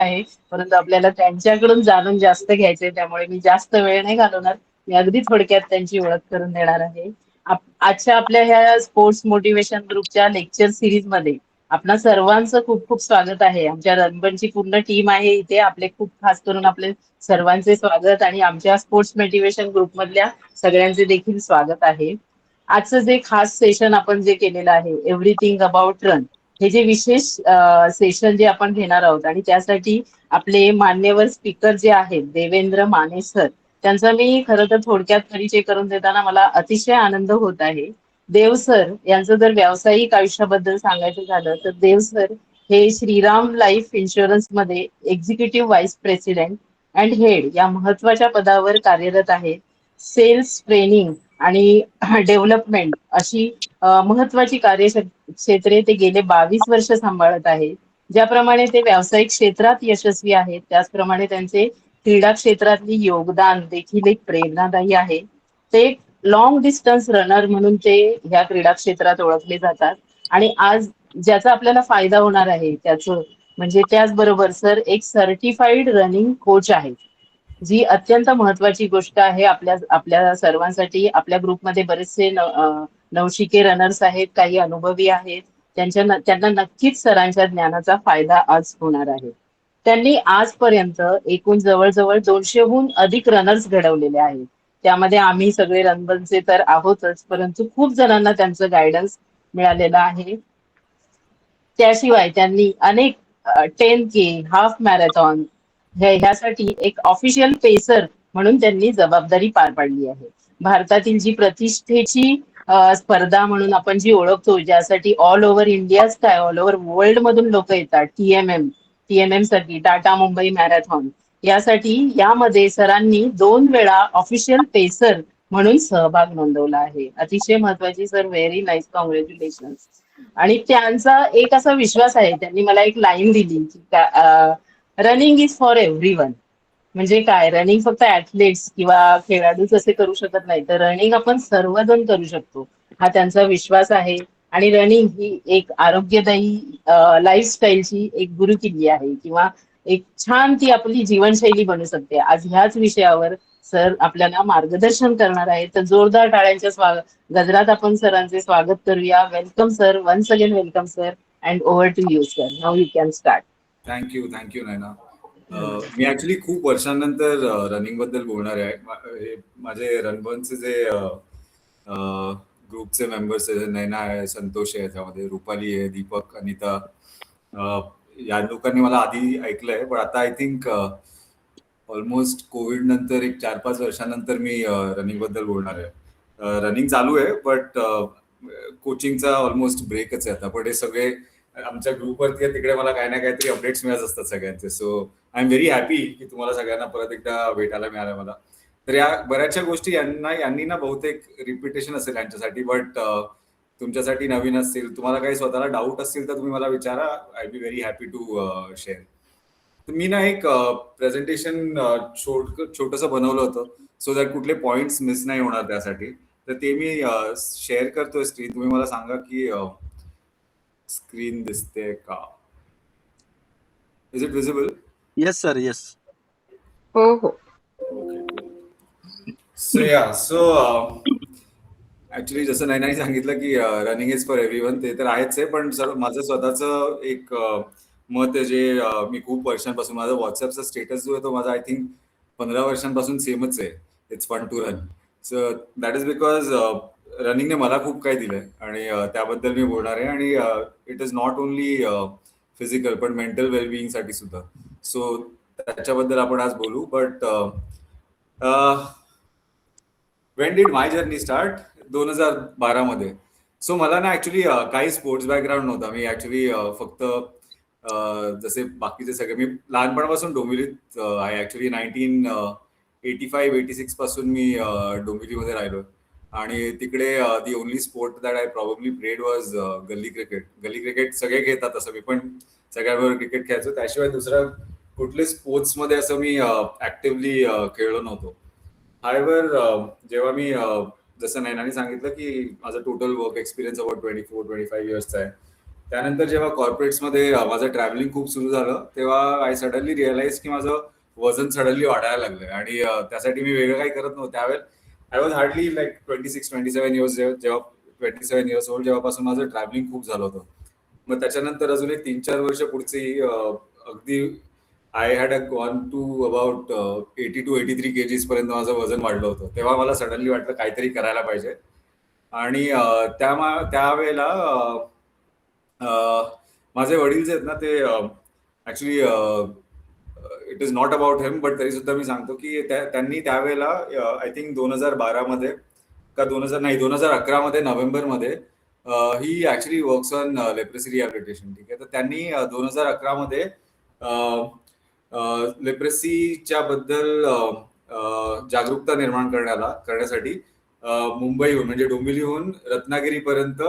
आहे, परंतु आपल्याला त्यांच्याकडून जाणून जास्त घ्यायचंय, त्यामुळे मी जास्त वेळ नाही घालवणार. मी अगदी थोडक्यात त्यांची ओळख करून देणार आहे. आजच्या आपल्या ह्या स्पोर्ट्स मोटिवेशन ग्रुपच्या लेक्चर सिरीज मध्ये आपणा सर्वांचं खूप खूप स्वागत आहे. आमच्या रणबनची पूर्ण टीम आहे इथे. आपले खूप खास करून आपले सर्वांचे स्वागत आणि आमच्या स्पोर्ट्स मोटिवेशन ग्रुप मधल्या सगळ्यांचे देखील स्वागत आहे. आजचं जे खास सेशन आपण जे केलेलं आहे, एव्हरीथिंग अबाउट रन, हे जे विशेष सेशन जे आपण घेणार आहोत, आणि त्यासाठी आपले मान्यवर स्पीकर जे आहेत देवेंद्र माने सर, त्यांचा मी खरं तर थोडक्यात परिचय करून देताना मला अतिशय आनंद होत आहे. देव सर यांचं जर व्यावसायिक आयुष्याबद्दल सांगायचं झालं तर देव सर हे श्रीराम लाईफ इन्शुरन्स मध्ये executive vice president and head या महत्वाच्या पदावर कार्यरत आहेत. सेल्स ट्रेनिंग आणि डेव्हलपमेंट अशी महत्वाची कार्यक्षेत्रे ते गेले 22 वर्ष सांभाळत आहेत. ज्याप्रमाणे ते व्यावसायिक क्षेत्रात यशस्वी आहेत, त्याचप्रमाणे त्यांचे क्रीडा क्षेत्रातली योगदान देखील एक प्रेरणादायी आहे. ते एक लॉंग डिस्टन्स रनर म्हणून ते ह्या क्रीडा क्षेत्रात ओळखले जातात. आणि आज ज्याचा आपल्याला फायदा होणार आहे त्याचं म्हणजे त्याचबरोबर सर एक सर्टिफाईड रनिंग कोच आहे, जी अत्यंत महत्वाची गोष्ट आहे आपल्या आपल्या सर्वांसाठी. आपल्या ग्रुपमध्ये बरेचसे नवशिके रनर्स आहेत, काही अनुभवी आहेत. त्यांना नक्कीच सरांच्या ज्ञानाचा फायदा आज होणार आहे. त्यांनी आजपर्यंत एकूण जवळजवळ 200हून अधिक रनर्स घडवलेले आहेत. त्यामध्ये आम्ही सगळे रणबनचे तर आहोतच, परंतु खूप जणांना त्यांचं गायडन्स मिळालेलं आहे. त्याशिवाय त्यांनी अनेक 10K, हाफ मॅरेथॉन ह्यासाठी एक ऑफिशियल पेसर म्हणून त्यांनी जबाबदारी पार पाडली आहे. भारतातील जी प्रतिष्ठेची स्पर्धा म्हणून आपण जी ओळखतो, ज्यासाठी ऑल ओव्हर इंडियाच काय ऑल ओव्हर वर्ल्ड मधून लोक येतात, टीएमएम साठी टाटा मुंबई मॅरेथॉन, यासाठी यामध्ये सरांनी 2 वेळा ऑफिशियल पेसर म्हणून सहभाग नोंदवला आहे. अतिशय महत्वाची सर, व्हेरी नाईस, कॉंग्रॅच्युलेशन. आणि त्यांचा एक असा विश्वास आहे, त्यांनी मला एक लाईन दिली की रनिंग इज फॉर एव्हरीवन. म्हणजे काय, रनिंग फक्त ऍथलेट्स किंवा खेळाडूच असे करू शकत नाही, तर रनिंग आपण सर्वजण करू शकतो, हा त्यांचा विश्वास आहे. आणि रनिंग ही एक आरोग्यदायी लाईफस्टाईलची एक गुरुकिल्ली आहे, किंवा एक छान ती आपली जीवनशैली बनू शकते. आज ह्याच विषयावर सर आपल्याला मार्गदर्शन करणार आहेत, तर जोरदार टाळ्यांच्या गजरात आपण सरांचे स्वागत करूया. Welcome sir, once again welcome sir, and over to you sir. Now you can start. Thank you Naina. मी ऍक्च्युली खूप वर्षांनंतर रनिंग बद्दल बोलणार आहे. माझे रणबनचे जे ग्रुपचे मेंबर्स आहे, नैना आहे, संतोष आहे, त्यामध्ये रुपाली आहे, दीपक, अनिता, या लोकांनी मला आधी ऐकलंय, पण आता आय थिंक ऑलमोस्ट कोविड नंतर एक 4-5 वर्षांनंतर मी रनिंग बद्दल बोलणार आहे. रनिंग चालू आहे, बट कोचिंगचा ऑलमोस्ट ब्रेकच आहे आता. पण हे सगळे आमच्या ग्रुपवरती आहे, तिकडे मला काही ना काहीतरी अपडेट्स मिळत असतात सगळ्यांचे. So I am very happy की तुम्हाला सगळ्यांना परत एकदा भेटायला मिळालं मला. तर या बऱ्याचशा गोष्टी यांनी ना बहुतेक रिपिटेशन असेल यांच्यासाठी, बट तुमच्यासाठी नवीन असतील. तुम्हाला काही स्वतःला डाऊट असतील तर तुम्ही मला विचारा. I be very happy to share. मी ना एक प्रेझेंटेशन छोटंसं बनवलं होतं, सो दॅट कुठले पॉइंट्स मिस नाही होणार त्यासाठी. तर ते मी शेअर करतोय स्क्रीन. तुम्ही मला सांगा की स्क्रीन दिसते का? Is it visible? Yes sir, yes. हो. सो ऍक्च्युली जसं नैनाने सांगितलं की रनिंग इज फॉर एव्हरीवन, ते तर आहेच आहे. पण सर माझं स्वतःचं एक मत आहे, जे मी खूप वर्षांपासून, माझा व्हॉट्सअपचा स्टेटस जो आहे तो माझा आय थिंक 15 वर्षांपासून सेमच आहे. It's fun to run. So that is because रनिंगने मला खूप काही दिलंय आणि त्याबद्दल मी बोलणार आहे. आणि it is not only physical पण मेंटल वेलबिईंग साठी सुद्धा. सो त्याच्याबद्दल आपण आज बोलू. But Wien did my journey start? 2012 मध्ये. सो मला ना ऍक्च्युली काही स्पोर्ट्स बॅकग्राऊंड नव्हता. मी ऍक्च्युली फक्त जसे बाकीचे सगळे, मी लहानपणापासून डोंबिवलीत आहे. ऍक्च्युली 1985-86 पासून मी डोंबिवलीमध्ये राहिलो. आणि तिकडे the only sport that I probably played was गल्ली क्रिकेट. गल्ली क्रिकेट सगळे खेळतात, तसं मी पण सगळ्यांबरोबर क्रिकेट खेळायचो. त्याशिवाय दुसऱ्या कुठले स्पोर्ट्समध्ये असं मी ऍक्टिव्हली खेळलो नव्हतो. हायवर जेव्हा मी जसं नैनाने सांगितलं की माझं टोटल वर्क एक्सपिरियन्स अबाउट 24-25 इयर्सचा आहे. त्यानंतर जेव्हा कॉर्पोरेट्समध्ये माझं ट्रॅव्हलिंग खूप सुरू झालं तेव्हा आय सडनली रिअलाइज की माझं वजन सडनली वाढायला लागलं आणि त्यासाठी मी वेगळं काही करत नव्हतं. त्यावेळेस I was hardly like 26-27 years जेव्हा 27 इयर्स ओल्ड जेव्हापासून माझं ट्रॅव्हलिंग खूप झालं होतं. मग त्याच्यानंतर अजून एक 3-4 वर्ष पुढची अगदी I had gone to about 80 to 83 kgs पर्यंत माझं वजन वाढलं होतं. तेव्हा मला सडनली वाटलं काहीतरी करायला पाहिजे आणि त्यावेळेला माझे वडील जे आहेत ना ते actually it is not about him but तरी सुद्धा मी सांगतो की त्यांनी त्यावेळेला आय थिंक 2012 का 2011 नोव्हेंबरमध्ये ही actually works on leprosy rehabilitation. ठीक आहे, तर त्यांनी 2011 लेप्रेसीच्या बद्दल जागरूकता निर्माण करण्यासाठी मुंबईहून म्हणजे डोंबिवलीहून रत्नागिरीपर्यंत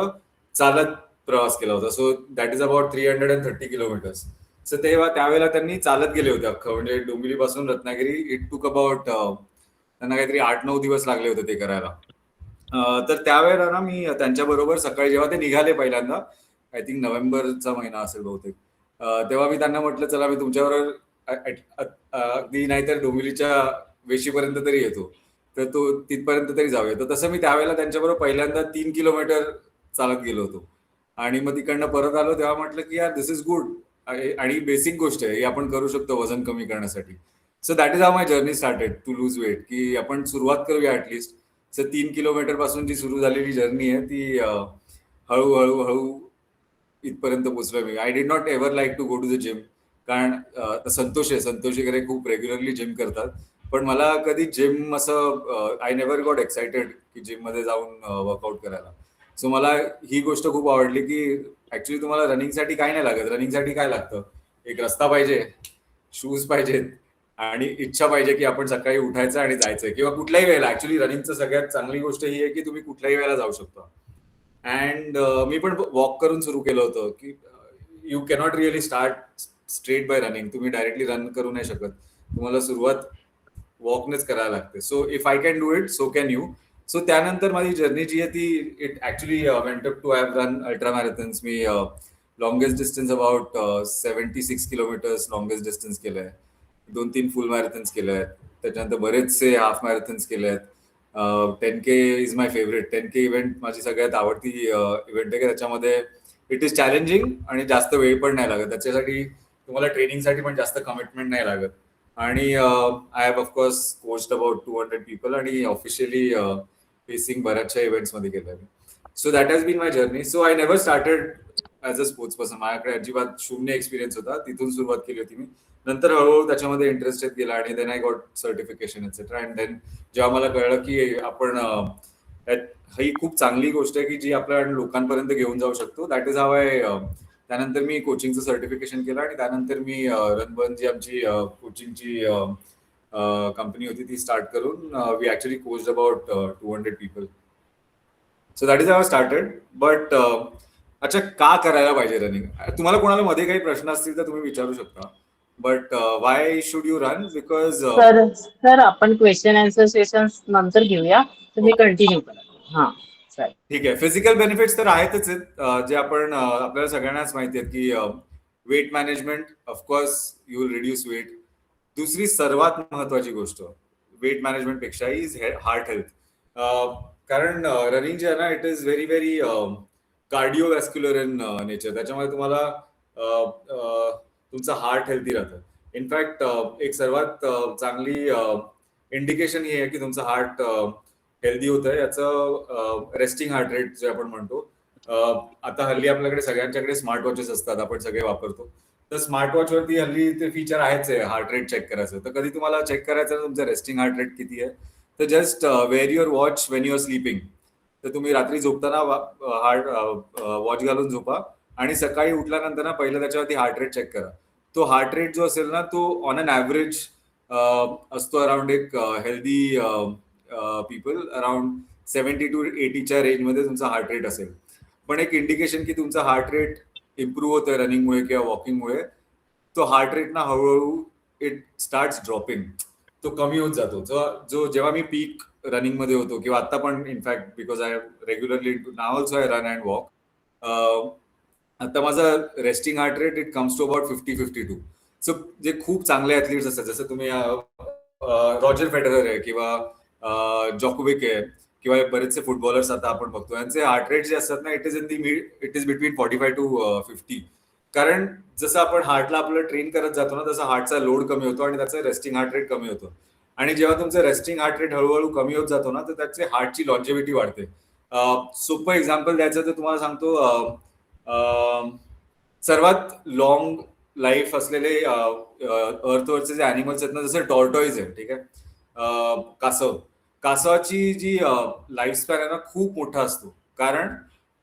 चालत प्रवास केला होता. So that is about 330 kilometres. So तेव्हा त्यावेळेला त्यांनी चालत गेले होते अख्खं म्हणजे डोंबिवली पासून रत्नागिरी. इट टूक अबाउट त्यांना काहीतरी 8-9 दिवस लागले होते ते करायला. तर त्यावेळेला ना मी त्यांच्याबरोबर सकाळी जेव्हा ते निघाले पहिल्यांदा, आय थिंक नोव्हेंबरचा महिना असेल बहुतेक, तेव्हा मी त्यांना म्हटलं चला मी तुमच्याबरोबर अगदी नाहीतर डोंबिवलीच्या वेशीपर्यंत तरी येतो, तर तो तिथपर्यंत तरी जाऊया. तर तसं मी त्यावेळेला त्यांच्याबरोबर पहिल्यांदा 3 किलोमीटर चालत गेलो होतो आणि मग तिकडनं परत आलो तेव्हा म्हटलं की यार दिस इज गुड आणि बेसिक गोष्ट आहे ही आपण करू शकतो वजन कमी करण्यासाठी. So that is how my journey started to lose weight, की आपण सुरुवात करूया ऍटलिस्ट. सो 3 किलोमीटर पासून जी सुरू झालेली जर्नी आहे ती हळूहळू हळू इथपर्यंत पोहोचलोय मी. I did not ever like to go to the gym, कारण संतोष वगैरे खूप रेग्युलरली जिम करतात, पण मला कधी जिम असं आय नेव्हर गॉट एक्सायटेड की जिम मध्ये जाऊन वर्कआउट करायला. सो मला ही गोष्ट खूप आवडली की ऍक्च्युली तुम्हाला रनिंगसाठी काय नाही लागत. रनिंगसाठी काय लागतं, एक रस्ता पाहिजे, शूज पाहिजेत आणि इच्छा पाहिजे की आपण सकाळी उठायचं आणि जायचंय किंवा कुठल्याही वेळेला. ऍक्च्युली रनिंगचं सगळ्यात चांगली गोष्ट ही आहे की तुम्ही कुठल्याही वेळेला जाऊ शकता. अँड मी पण वॉक करून सुरू केलं होतं की you cannot really start straight by running. तुम्ही डायरेक्टली रन करू नाही शकत, तुम्हाला सुरुवात वॉकनेच करायला लागते. So if I can do it so can you. So त्यानंतर माझी जर्नी जी आहे ती it actually went up to I have run ultra marathons. मी longest distance about 76 kilometres longest distance केलंय. 2-3 फुल मॅरेथॉन्स केले आहेत. त्याच्यानंतर बरेचसे हाफ मॅरेथॉन्स केले आहेत. 10K is my favourite. 10K event माझी सगळ्यात आवडती इव्हेंट आहे की त्याच्यामध्ये इट इज चॅलेंजिंग आणि जास्त वेळ पण नाही लागत. त्याच्यासाठी तुम्हाला ट्रेनिंगसाठी पण जास्त कमिटमेंट नाही लागत. आणि I have of course coached about 200 people आणि ऑफिशियली फेसिंग बऱ्याचशा इव्हेंट्स मध्ये केलं मी. So that has been my journey. So I never started as a sports person. माझ्याकडे अजिबात शून्य एक्सपिरियन्स होता. तिथून सुरुवात केली होती मी. नंतर हळूहळू त्याच्यामध्ये इंटरेस्टेड गेला आणि then I got certification etcetera. And then जेव्हा मला कळलं की आपण ही खूप चांगली गोष्ट आहे की जी आपल्या लोकांपर्यंत घेऊन जाऊ शकतो, दॅट इज हाव आय. त्यानंतर मी कोचिंगचं सर्टिफिकेशन केलं आणि त्यानंतर मी रनबर्न जी आमची कोचिंगची कंपनी होती ती स्टार्ट करून we actually coached about 200 people. So that is how I started. But अच्छा, का करायला पाहिजे रनिंग? तुम्हाला कोणाला मध्ये काही प्रश्न असतील तर तुम्ही विचारू शकता. But why should you run? Because sir आपण क्वेश्चन आन्सर सेशन नंतर घेऊया, तुम्ही कंटिन्यू करा. हा चालेल. ठीक आहे. फिजिकल बेनिफिट्स तर आहेतच आहेत, जे आपण आपल्याला सगळ्यांनाच माहिती आहेत की weight management, of course you will reduce weight. दुसरी सर्वात महत्वाची गोष्ट वेट मॅनेजमेंट पेक्षा इज हार्ट हेल्थ. कारण रनिंग जे आहे ना it is very very cardiovascular in nature. त्याच्यामुळे तुम्हाला तुमचं हार्ट हेल्थी राहतं. इनफॅक्ट एक सर्वात चांगली इंडिकेशन ही आहे की तुमचं हार्ट हेल्दी होतं याचं रेस्टिंग हार्ट रेट जे आपण म्हणतो. आता हल्ली आपल्याकडे सगळ्यांच्याकडे स्मार्ट वॉचेस असतात, आपण सगळे वापरतो. तर स्मार्ट वॉच वरती हल्ली ते फीचर आहेच आहे हार्ट रेट चेक करायचं. तर कधी तुम्हाला चेक करायचं तुमचं रेस्टिंग हार्ट रेट किती आहे, तर just wear your watch when you are sleeping. तर तुम्ही रात्री झोपताना हार्ट वॉच घालून झोपा आणि सकाळी उठल्यानंतर ना पहिलं त्याच्यावरती हार्ट रेट चेक करा. तो हार्ट रेट जो असेल ना तो ऑन अन ॲव्हरेज असतो अराउंड एक हेल्दी पीपल अराउंड 70 to 80च्या रेंजमध्ये तुमचा हार्ट रेट असेल. पण एक इंडिकेशन की तुमचा हार्ट रेट इम्प्रूव्ह होतोय रनिंगमुळे किंवा वॉकिंगमुळे, तो हार्ट रेट ना हळूहळू इट स्टार्ट ड्रॉपिंग, तो कमी होत जातो. जो जेव्हा मी पीक रनिंग मध्ये होतो किंवा आता पण in fact because I regularly now also I run and walk. आता माझा resting heart rate it comes to about 50-52. So जे खूप चांगले ऍथलीट्स असतात, जसं तुम्ही रॉजर फेडरर आहे किंवा जॉकोविक आहे किंवा बरेचसे फुटबॉलर्स आता आपण बघतो, यांचे हार्ट रेट जे असतात ना, इट इज बिटवीन 45-50. कारण जसं आपण हार्टला आपलं ट्रेन करत जातो ना, तसं हार्टचा लोड कमी होतो आणि त्याचं रेस्टिंग हार्ट रेट कमी होतो. आणि जेव्हा तुमचं रेस्टिंग हार्ट रेट हळूहळू कमी होत जातो ना, तर त्याचे हार्टची लॉन्जेव्हिटी वाढते. सोपं एक्झाम्पल द्यायचं तर तुम्हाला सांगतो, सर्वात लॉंग लाईफ असलेले अर्थवरचे जे अॅनिमल्स आहेत ना, जसं टॉर्टॉईज आहे, ठीक आहे, कासव. कासवाची जी लाईफ स्पॅन आहे ना, खूप मोठा असतो, कारण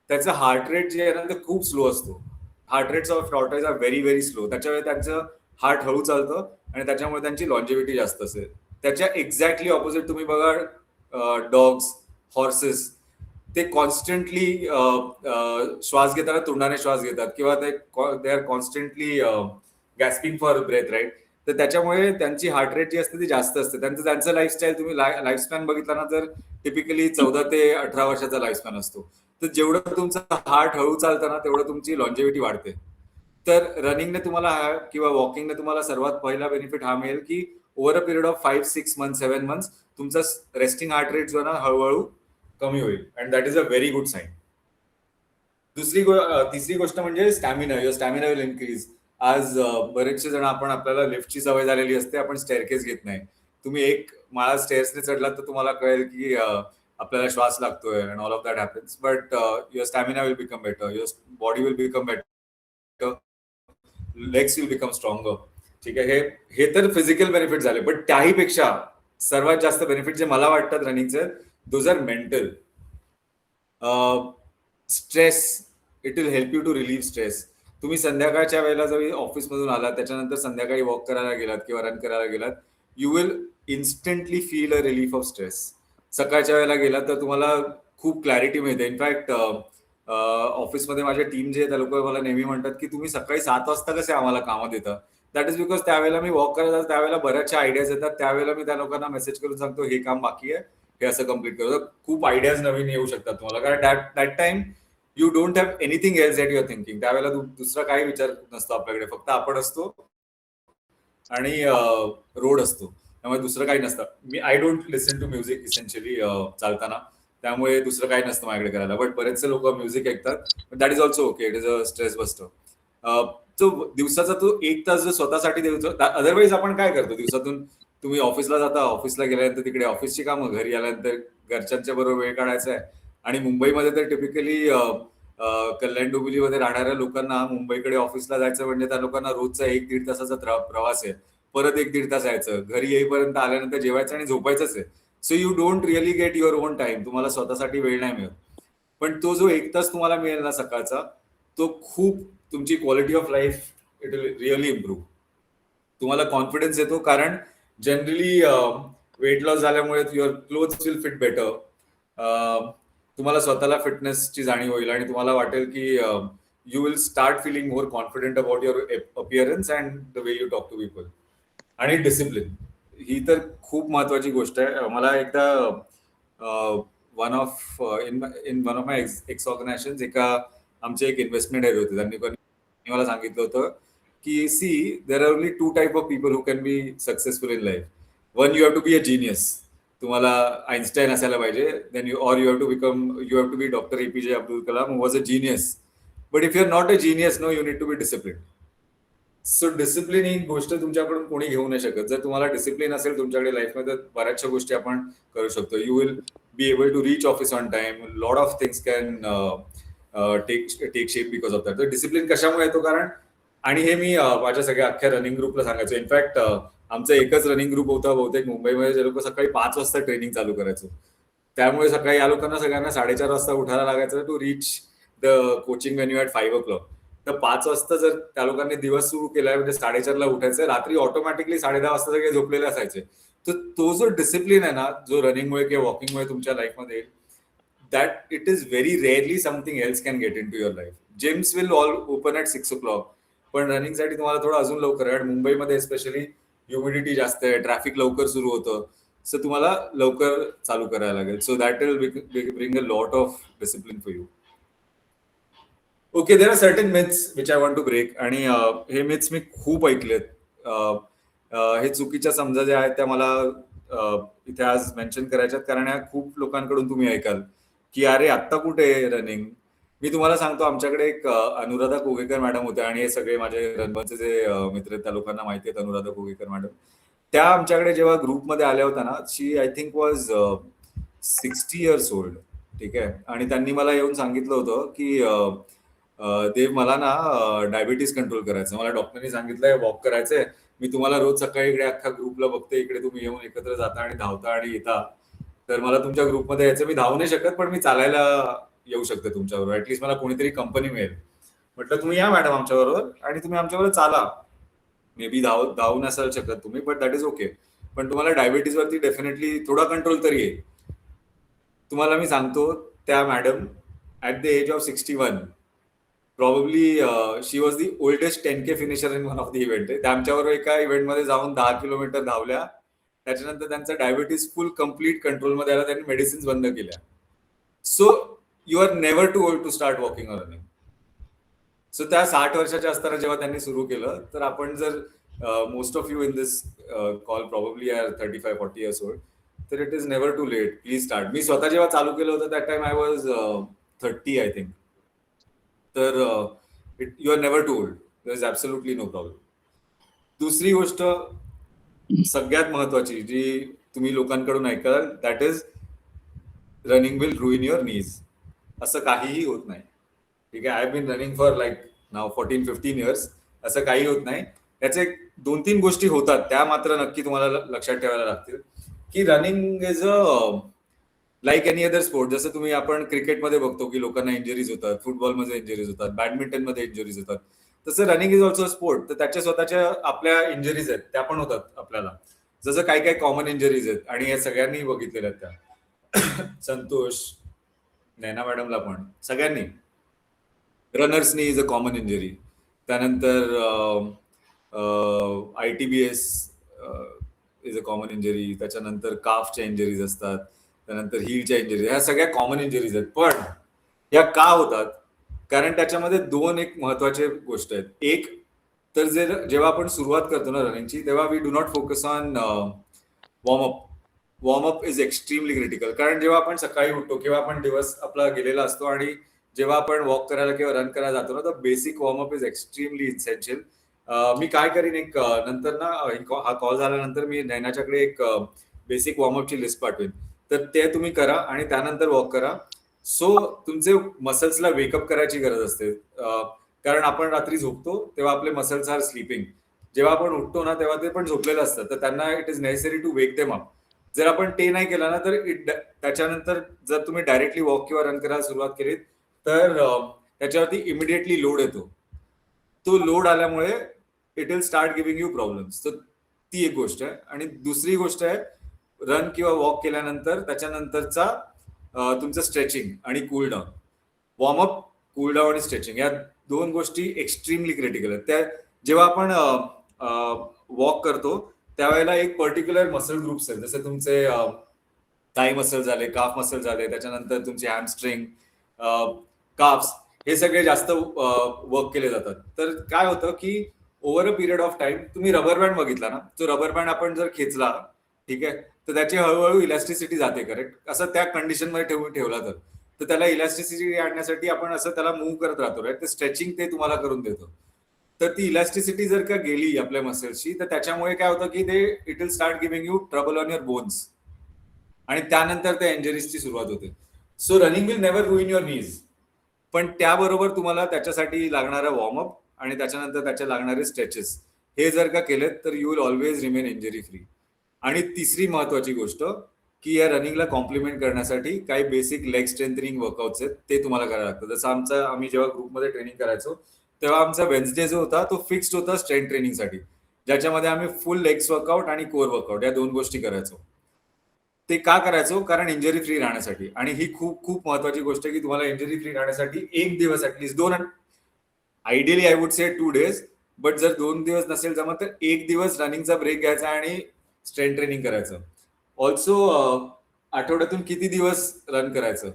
त्याचं हार्ट रेट जे आहे ना, ते खूप स्लो असतो. Heart rates of tortoise are very very slow. त्याच्यामुळे त्यांचं हार्ट हळू चालतं आणि त्याच्यामुळे त्यांची लॉन्जेव्हिटी जास्त असते. त्याच्या एक्झॅक्टली ऑपोजिट तुम्ही बघा, डॉग्स, हॉर्सेस, ते कॉन्स्टंटली श्वास घेताना तोंडाने श्वास घेतात किंवा they are constantly gasping for breath, right. तर त्याच्यामुळे त्यांची हार्ट रेट जी असते ती जास्त असते. त्यांचं लाईफस्टाईल तुम्ही लाईफस्पॅन बघितला ना, तर टिपिकली 14 ते 18 वर्षाचा लाईफस्पॅन असतो. तर जेवढं तुमचं हार्ट हळू चालतं ना, तेवढं तुमची लॉन्जेव्हिटी वाढते. तर रनिंगने तुम्हाला किंवा वॉकिंगने तुम्हाला सर्वात पहिला बेनिफिट हा मिळेल की over a period of 5-6 month 7 months तुमचा रेस्टिंग हार्ट रेट जो ना हळूहळू कमी होईल, and that is a very good sign. तिसरी गोष्ट म्हणजे stamina. Your stamina will increase. आज बरेचसे जण आपल्याला लिफ्टची सवय झालेली असते, आपण स्टेअरकेस घेत नाही. तुम्ही एक माळा स्टेअर्सने चढलात तर तुम्हाला कळेल की आपल्याला श्वास लागतोय and all of that happens. But your stamina will become better, your body will become better, legs will become stronger. ठीक आहे, हे हे तर फिजिकल बेनिफिट झाले. पण त्याही पेक्षा सर्वात जास्त बेनिफिट जे मला वाटतात रनिंगचे, those are mental. Stress, it will help you to relieve stress. तुम्ही संध्याकाळच्या वेळेला जरी ऑफिसमधून आलात, त्याच्यानंतर संध्याकाळी वॉक करायला गेलात किंवा रन करायला गेलात, you will instantly feel a relief of stress. सकाळच्या वेळेला गेलात तर तुम्हाला खूप क्लॅरिटी मिळते. इनफॅक्ट ऑफिसमध्ये माझ्या टीम जे त्या लोक मला नेहमी म्हणतात की तुम्ही सकाळी 7 वाजता कसे आम्हाला कामं देता. दॅट इज बिकॉज त्यावेळेला मी वॉक करत असतो, त्यावेळेला बऱ्याचशा आयडियाज येतात. त्यावेळेला मी त्या लोकांना मेसेज करून सांगतो हे काम बाकी आहे, हे असं कम्प्लीट करतो. खूप आयडियाज नवीन येऊ शकतात तुम्हाला, कारण that time you don't have anything else that your thinking. त्यावेळेला दुसरा काही विचार नसतो आपल्याकडे, फक्त आपण असतो आणि रोड असतो. त्यामुळे दुसरं काही नसतं. I don't listen to music essentially चालताना, त्यामुळे दुसरं काही नसतं माझ्याकडे करायला. बट बरेचसे लोक म्युझिक ऐकतात, that is also okay. It is a stress buster. तो दिवसाचा तो 1 तास जो स्वतःसाठी देतो. अदरवाईज आपण काय करतो दिवसातून, तुम्ही ऑफिसला जाता, ऑफिसला गेल्यानंतर तिकडे ऑफिसची कामं, घरी आल्यानंतर घरच्यांच्या बरोबर वेळ काढायचा आहे. आणि मुंबईमध्ये तर टिपिकली कल्याण डोंबिवलीमध्ये राहणाऱ्या लोकांना मुंबईकडे ऑफिसला जायचं म्हणजे त्या लोकांना रोजचा 1-1.5 तासाचा प्रवास आहे. परत 1-1.5 तास यायचं, घरी येईपर्यंत आल्यानंतर जेवायचं आणि झोपायचंच आहे. So you don't really get your on time. तुम्हाला स्वतःसाठी वेळ नाही मिळत. पण तो जो 1 तास तुम्हाला मिळेल ना सकाळचा, तो खूप तुमची quality of life it will really improve. तुम्हाला कॉन्फिडन्स येतो, कारण जनरली वेट लॉस झाल्यामुळे your clothes will fit better. तुम्हाला स्वतःला फिटनेसची जाणीव होईल आणि तुम्हाला वाटेल की you will start feeling more confident about your appearance and the way you talk to people. आणि डिसिप्लिन ही तर खूप महत्वाची गोष्ट आहे. मला एकदा in one of my ex organisation आमचे एक इन्व्हेस्टमेंट हेड होते, त्यांनी मला सांगितलं होतं की see there are only 2 type of people who can be successful in life. One, you have to be a genius. तुम्हाला आईन्स्टाईन असायला पाहिजे. Then you have to be doctor APJ Abdul Kalam who was a genius. But if you are not a genius, no, you need to be discipline. So discipline ही गोष्ट तुमच्याकडून कोणी घेऊ नाही शकत. जर तुम्हाला डिसिप्लिन असेल तुमच्याकडे लाईफमध्ये, बऱ्याचशा गोष्टी आपण करू शकतो. You will be able to reach office on time. Lot of things can take shape because of that. तर डिसिप्लिन कशामुळे येतो, कारण, आणि हे मी माझ्या सगळ्या अख्ख्या रनिंग ग्रुपला सांगायचो. इनफॅक्ट आमचा एकच रनिंग ग्रुप होता बहुतेक मुंबईमध्ये, जे लोक सकाळी 5 वाजता ट्रेनिंग चालू करायचो. त्यामुळे सकाळी या लोकांना सगळ्यांना 4:30 वाजता उठायला लागायचं to reach the coaching when you at 5 o'clock. तर 5 वाजता जर त्या लोकांनी दिवस सुरू केलाय म्हणजे 4:30ला उठायचं, रात्री ऑटोमॅटिकली 10:30 वाजता सगळे झोपलेले असायचे. तर तो जो डिसिप्लिन आहे ना, जो रनिंगमुळे किंवा वॉकिंगमुळे तुमच्या लाईफमध्ये येईल, that it is very rarely something else can get into your life. Gyms will all open at 6 o'clock, पण रनिंगसाठी तुम्हाला थोडं अजून लवकर आहे. आणि मुंबईमध्ये स्पेशली ह्युमिडिटी जास्त आहे, ट्रॅफिक लवकर सुरू होतं. सो तुम्हाला लवकर चालू करायला लागेल. So that will bring a lot of discipline for you. Okay, there are certain myths which I want to break. आणि हे मिथ्स मी खूप ऐकलेत. हे चुकीच्या समजा ज्या आहेत त्या मला इथे आज मेन्शन करायच्यात, कारण ह्या खूप लोकांकडून तुम्ही ऐकाल की अरे आत्ता कुठे रनिंग. मी तुम्हाला सांगतो, आमच्याकडे एक अनुराधा कोगेकर मॅडम होत्या, आणि हे सगळे माझे रणबनचे जे मित्र आहेत त्या लोकांना माहिती आहेत अनुराधा कोगेकर मॅडम. त्या आमच्याकडे जेव्हा ग्रुपमध्ये आल्या होत्या ना, she I think was 60 years old. ठीक आहे. आणि त्यांनी मला येऊन सांगितलं होतं की देव, मला ना डायबिटीस कंट्रोल करायचं. मला डॉक्टरनी सांगितलंय वॉक करायचंय. मी तुम्हाला रोज सकाळी इकडे अख्खा ग्रुपला बघते, इकडे तुम्ही येऊन एकत्र जाता आणि धावता आणि येता. तर मला तुमच्या ग्रुपमध्ये यायचं. मी धावू नाही शकत, पण मी चालायला येऊ शकते तुमच्याबरोबर. ऍटलीस्ट मला कोणीतरी कंपनी मिळेल. म्हटलं तुम्ही या मॅडम आमच्याबरोबर, आणि तुम्ही आमच्याबरोबर चाला. मे बी धावू नसाल शकत तुम्ही, बट दॅट इज ओके. पण तुम्हाला डायबिटीज वरती डेफिनेटली थोडा कंट्रोल तरी येईल. तुम्हाला मी सांगतो, त्या madam at the age of 61 probably she was the oldest 10K finisher in one of the event. त्या आमच्याबरोबर एका इव्हेंटमध्ये जाऊन 10 किलोमीटर धावल्या. त्याच्यानंतर त्यांचा डायबिटीस फुल कम्प्लीट कंट्रोलमध्ये आला. त्यांनी मेडिसिन्स बंद केल्या. So you are never too old to start walking or running. So त्या 60 वर्षाच्या असताना जेव्हा त्यांनी सुरू केलं, तर आपण जर most of you in this call probably are 35-40 years old, तर it is never too late. Please start. मी स्वतः जेव्हा चालू केलं होतं that time I was 30 I think. तर you are never too old. There is absolutely no problem. दुसरी गोष्ट सगळ्यात महत्वाची जी तुम्ही लोकांकडून ऐकाल, that is running will ruin your knees. असं काहीही होत नाही. ठीक आहे. I have bin running for like now 14-15 years. असं काही होत नाही. त्याचे 2-3 गोष्टी होतात, त्या मात्र नक्की तुम्हाला लक्षात ठेवायला लागतील. की running is like any other sport. जसं तुम्ही आपण क्रिकेटमध्ये बघतो की लोकांना इंजरीज होतात, फुटबॉलमध्ये इंजरीज होतात, बॅडमिंटनमध्ये इंजरीज होतात, तसं रनिंग इज ऑल्सो स्पोर्ट. तर त्याच्या स्वतःच्या आपल्या इंजरीज आहेत, त्या पण होतात आपल्याला. जसं काही काही कॉमन इंजरीज आहेत, आणि या सगळ्यांनी बघितलेल्या आहेत त्या. संतोष, नैना मॅडमला पण, सगळ्यांनी. रनर्सनी इज अ कॉमन इंजरी. त्यानंतर ITBS is a common injury. त्याच्यानंतर काफच्या इंजरीज असतात. त्यानंतर हीलच्या इंजरीज. ह्या सगळ्या कॉमन इंजरीज आहेत. पण या का होतात? कारण त्याच्यामध्ये दोन एक महत्वाचे गोष्ट आहेत. एक तर जेव्हा आपण सुरुवात करतो ना रनिंगची, तेव्हा we do not focus on warmup. Warmup is extremely critical. कारण जेव्हा आपण सकाळी उठतो किंवा आपण दिवस आपला गेलेला असतो, आणि जेव्हा आपण वॉक करायला किंवा रन करायला जातो ना, तर basic warmup is extremely essential. मी काय करीन, एक नंतर ना हा कॉल झाल्यानंतर मी नैनाच्याकडे एक बेसिक वॉर्मअपची लिस्ट पाठवेन. तर ते तुम्ही करा आणि त्यानंतर वॉक करा. सो तुमचे मसल्सला वेकअप करायची गरज असते. कारण आपण रात्री झोपतो तेव्हा आपले मसल्स आर स्लीपिंग. जेव्हा आपण उठतो ना तेव्हा ते पण झोपलेले असतात. तर त्यांना it is necessary to wake them up. जर आपण ते नाही केलं ना, तर त्याच्यानंतर जर तुम्ही डायरेक्टली वॉक किंवा रन करायला सुरुवात केली, तर त्याच्यावरती इमिडिएटली लोड येतो. तो लोड आल्यामुळे it will start giving you problems. तर ती एक गोष्ट आहे. आणि दुसरी गोष्ट आहे, रन किंवा वॉक केल्यानंतर त्याच्यानंतरचा तुमचं स्ट्रेचिंग आणि cool down. Warm up, cool down आणि स्ट्रेचिंग या दोन गोष्टी एक्स्ट्रीमली क्रिटिकल आहेत. त्या जेव्हा आपण वॉक करतो त्यावेळेला एक पर्टिक्युलर मसल ग्रुप्स आहेत, जसे तुमचे थाय मसल झाले, काफ मसल झाले, त्याच्यानंतर तुमचे हॅमस्ट्रिंग, काफ्स, हे सगळे जास्त वर्क केले जातात. तर काय होतं की over a period of time, तुम्ही रबर बँड बघितला ना, तो रबर बँड आपण जर खेचला, ठीक आहे, तर त्याची हळूहळू इलॅस्टिसिटी जाते. करेक्ट. असं त्या कंडिशन मध्ये ठेवला तर त्याला इलॅस्टिसिटी आणण्यासाठी आपण असं त्याला मूव्ह करत राहतो. राईट. ते स्ट्रेचिंग ते तुम्हाला करून देतो. तर ती इलॅस्टिसिटी जर का गेली आपल्या मसल्सची, तर त्याच्यामुळे काय होतं की ते it will start giving you trouble on your bones, आणि त्यानंतर त्या इंजरीजची सुरुवात होते. So running will never ruin your knees. पण त्याबरोबर तुम्हाला त्याच्यासाठी लागणारा वॉर्मअप आणि त्याच्यानंतर त्याच्या लागणारे स्ट्रेचेस हे जर का केलेत, तर you will always remain injury free. आणि तिसरी महत्वाची गोष्ट की या रनिंगला कॉम्प्लिमेंट करण्यासाठी काही बेसिक लेग स्ट्रेंथनिंग वर्कआउट्स आहेत, ते तुम्हाला करायला लागतं. जसं आम्ही जेव्हा ग्रुपमध्ये ट्रेनिंग करायचो, तेव्हा आमचा वेन्सडे जो होता तो फिक्स्ड होता स्ट्रेंथ ट्रेनिंगसाठी, ज्याच्यामध्ये आम्ही फुल लेग्स वर्कआउट आणि कोर वर्कआउट या दोन गोष्टी करायचो. ते का करायचो? कारण इंजरी फ्री राहण्यासाठी. आणि ही खूप खूप महत्वाची गोष्ट आहे की तुम्हाला इंजरी फ्री राहण्यासाठी एक दिवस ऍटलीस्ट, दोन, ideally I would say 2 days, but जर 2 दिवस नसेल जमत तर एक दिवस रनिंगचा ब्रेक घ्यायचा आणि स्ट्रेंथ ट्रेनिंग करायचं. ऑल्सो आठवड्यातून किती दिवस रन करायचं?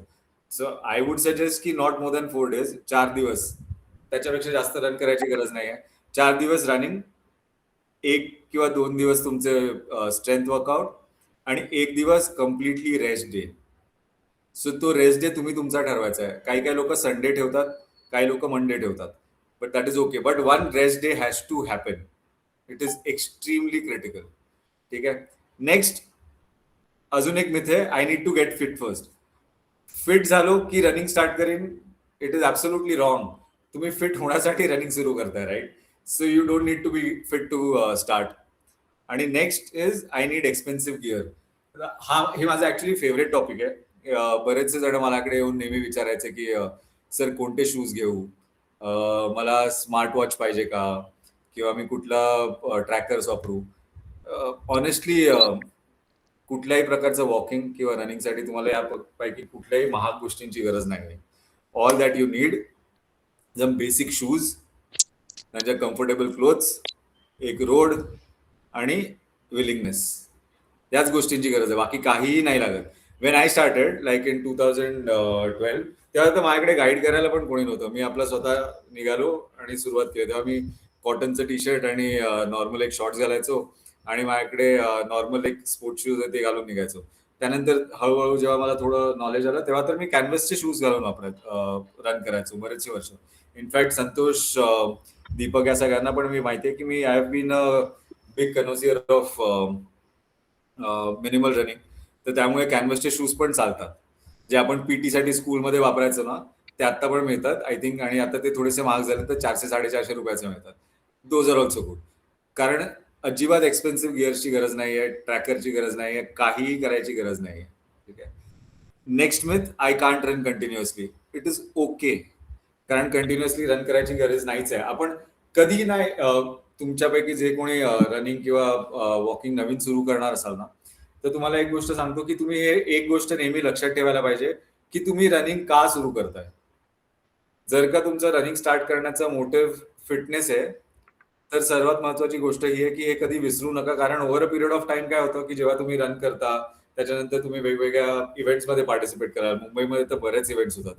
सो आय वुड सजेस्ट की नॉट मोर दॅन 4 days, 4 दिवस. त्याच्यापेक्षा जास्त रन करायची गरज नाही आहे. 4 दिवस रनिंग, 1 किंवा 2 दिवस तुमचे स्ट्रेंथ वर्कआउट आणि 1 दिवस कम्प्लिटली रेस्ट डे. सो तो रेस्ट डे तुम्ही तुमचा ठरवायचा आहे. काही काही लोक संडे ठेवतात, काही लोक मंडे ठेवतात, but that is okay. But one rest day has to happen. It is extremely critical. ठीक आहे. नेक्स्ट अजून एक मिथ आहे, I need to get fit first. Fit झालो की रनिंग स्टार्ट करेन. It is absolutely wrong. तुम्ही फिट होण्यासाठी रनिंग सुरू करताय, right? So you don't need to be fit to start. आणि next is I need expensive gear. हे माझं ऍक्च्युली फेवरेट टॉपिक आहे. बरेचसे जण माझ्याकडे येऊन नेहमी विचारायचे की सर कोणते शूज घेऊ, मला स्मार्ट वॉच पाहिजे का, किंवा मी कुठला ट्रॅकर्स वापरू. ऑनेस्टली कुठल्याही प्रकारचं वॉकिंग किंवा रनिंगसाठी तुम्हाला यापैकी कुठल्याही महाग गोष्टींची गरज नाही आहे. All that you need some basic shoes, त्यांच्या कम्फर्टेबल क्लोथ्स, एक रोड आणि विलिंगनेस. याच गोष्टींची गरज आहे, बाकी काहीही नाही लागत. When I started like in 2012, तेव्हा तर माझ्याकडे गाईड करायला पण कोणी नव्हतं. मी आपला स्वतः निघालो आणि सुरुवात केली. तेव्हा मी कॉटनचं टी शर्ट आणि नॉर्मल एक शॉर्ट्स घालायचो आणि माझ्याकडे नॉर्मल एक स्पोर्ट्स शूज आहे ते घालून निघायचो. त्यानंतर हळूहळू जेव्हा मला थोडं नॉलेज आलं तेव्हा तर मी कॅनव्हसचे शूज घालून रन करायचो बरेचसे वर्ष. इनफॅक्ट संतोष, दीपक या सगळ्यांना पण मी माहिती आहे की मी I have been a big connoisseur of minimal running. तर त्यामुळे कॅनव्हसचे शूज पण चालतात, जे आपण पीटी साठी स्कूलमध्ये वापरायचो ना, ते आता पण मिळतात आय थिंक. आणि आता ते थोडेसे महाग झाले तर 400-450 रुपयाचे मिळतात. Those are also good. कारण अजिबात एक्सपेन्सिव्ह गिअर्सची गरज नाहीये, ट्रॅकरची गरज नाहीये, काहीही करायची गरज नाहीये. ठीक आहे. Next myth, I can't run continuously. It is okay, कारण कंटिन्युअसली रन करायची गरज नाहीच आहे. आपण कधी नाही, तुमच्यापैकी जे कोणी रनिंग किंवा वॉकिंग नवीन सुरू करणार असाल ना, तर तुम्हाला एक गोष्ट सांगतो की तुम्ही हे एक गोष्ट नेहमी लक्षात ठेवायला पाहिजे की तुम्ही रनिंग का सुरू करताय. जर का तुमचं रनिंग स्टार्ट करण्याचा मोटिव्ह फिटनेस आहे, तर सर्वात महत्वाची गोष्ट ही आहे की हे कधी विसरू नका. कारण over a period of time काय होतं की जेव्हा तुम्ही रन करता त्याच्यानंतर तुम्ही वेगवेगळ्या इव्हेंट्समध्ये पार्टिसिपेट कराल. मुंबईमध्ये तर बरेच इव्हेंट्स होतात.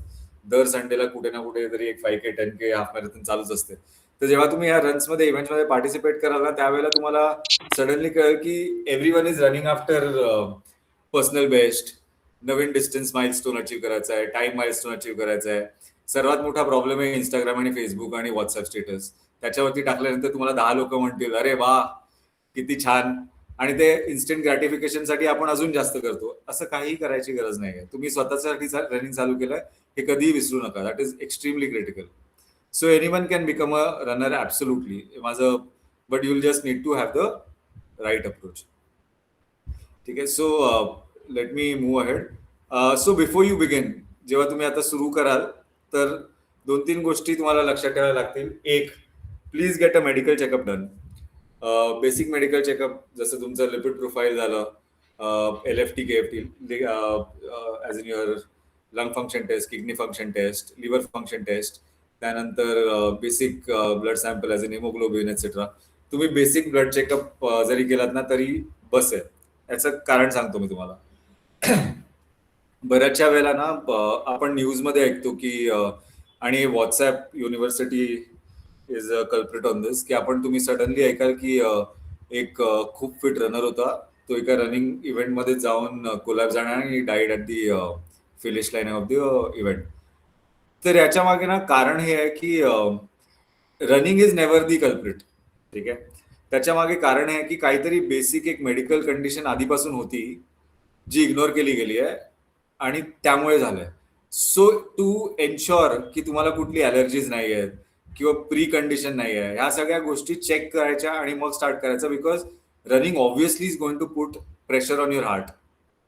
दर संडेला कुठे ना कुठे तरी एक 5K 10K हाफ मॅरेथॉन चालूच असते. तर जेव्हा तुम्ही या रन्समध्ये इव्हेंट्समध्ये पार्टिसिपेट कराल ना, त्यावेळेला तुम्हाला सडनली कळेल की everyone is running after personal best. Naveen distance milestone achieve करायचा आहे, टाइम माइलस्टोन अचीव्ह करायचा आहे. सर्वात मोठा प्रॉब्लेम आहे इंस्टाग्राम आणि फेसबुक आणि व्हॉट्सअप स्टेटस. त्याच्यावरती टाकल्यानंतर तुम्हाला 10 लोक म्हणतील अरे वा किती छान, आणि ते इन्स्टंट ग्रॅटिफिकेशनसाठी आपण अजून जास्त करतो. असं काही करायची गरज नाही आहे. तुम्ही स्वतःसाठी रनिंग चालू केलंय हे कधीही विसरू नका. That is extremely critical. So anyone can become a runner absolutely माझं, but you will just need to have the right approach. ठीक आहे. So let me move ahead. So before you begin, जेव्हा तुम्ही आता सुरू कराल तर 2-3 गोष्टी तुम्हाला लक्षात ठेवायला लागतील. एक, please get a medical checkup done. Basic medical checkup, जसं तुमचं लिपिड प्रोफाईल झालं, LFT KFT as in your lung function test, kidney function test, liver function test, त्यानंतर basic blood sample as in haemoglobin etcetera. तुम्ही basic blood checkup जरी केलात ना तरी बस आहे. याचं कारण सांगतो मी तुम्हाला. बऱ्याचशा वेळेला ना आपण न्यूजमध्ये ऐकतो की आणि WhatsApp university is a culprit on this, की तुम्ही सडनली ऐकाल की एक खूप फिट रनर होता, तो एका रनिंग इव्हेंटमध्ये जाऊन कोलॅप्स जाणार आणि died at the finish line of the event. तर याच्या मागे ना कारण हे आहे की running is never the culprit. ठीक आहे. त्याच्या मागे कारण हे आहे की काहीतरी बेसिक एक मेडिकल कंडिशन आधीपासून होती जी इग्नोर केली गेली आहे आणि त्यामुळे झालंय. सो टू एन्श्योर की तुम्हाला कुठली ॲलर्जीज नाही आहेत किंवा प्री कंडिशन नाही आहे, ह्या सगळ्या गोष्टी चेक करायच्या आणि मग स्टार्ट करायचं. Because running obviously is going to put pressure on your heart.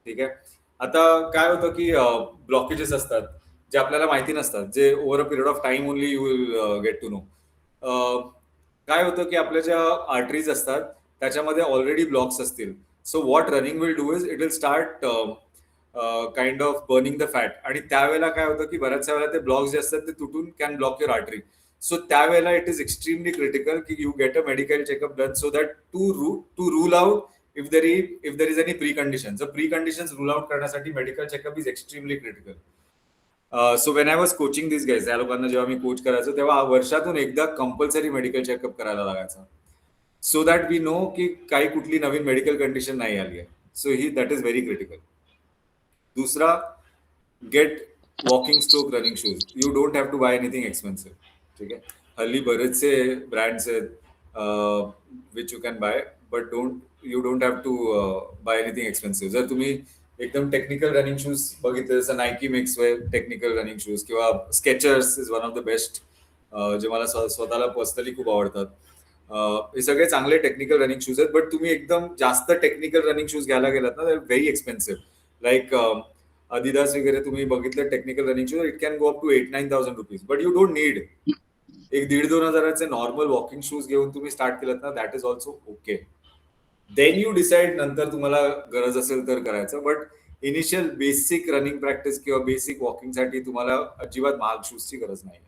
ठीक आहे. आता काय होतं की ब्लॉकेजेस असतात जे आपल्याला माहिती नसतात, जे over a period of time only you will get to know. काय होतं की आपल्या ज्या आर्टरीज असतात त्याच्यामध्ये ऑलरेडी ब्लॉक्स असतील. So what running will do is it will start kind of burning the fat. आणि त्यावेळेला काय होतं की बऱ्याचशा वेळेला ते ब्लॉक्स जे असतात ते तुटून can block your artery. So त्यावेळेला इट इज एक्स्ट्रीमली क्रिटिकल की you get a medical checkup done, so that to rule out if there is any pre condition. Pre condition rule out करण्यासाठी medical checkup is extremely critical. So when I was coaching this guys, त्या लोकांना जेव्हा मी coach करायचो तेव्हा वर्षातून एकदा compulsory medical checkup करायला लागायचा. सो दॅट वी नो की काही कुठली नवीन मेडिकल कंडिशन नाही आली आहे. So that is very critical. दूसरा, get walking stroke running shoes. You don't have to buy anything expensive. ठीक आहे, हल्ली बरेचसे ब्रँड्स आहेत which you can buy, but you don't have to buy anything expensive. जर तुम्ही एकदम टेक्निकल रनिंग शूज बघितले, जसं नायकी मिक्स वे टेक्निकल रनिंग शूज किंवा Skechers is one of the best, जे मला स्वतःला पर्सनली खूप आवडतात. हे सगळे चांगले टेक्निकल रनिंग शूज आहेत, बट तुम्ही एकदम जास्त टेक्निकल रनिंग शूज घ्यायला गेलात ना, व्हेरी एक्सपेन्सिव्ह. लाईक Adidas वगैरे तुम्ही बघितलं technical running shoes, it can go up to 8,000-9,000 rupees, but you don't need. एक 1,500-2,000चे नॉर्मल वॉकिंग शूज घेऊन तुम्ही स्टार्ट केलं ना, that is also okay. Then you decide नंतर तुम्हाला गरज असेल तर करायचं, but initial basic running practice किंवा बेसिक वॉकिंगसाठी तुम्हाला अजिबात महाग शूजची गरज नाही.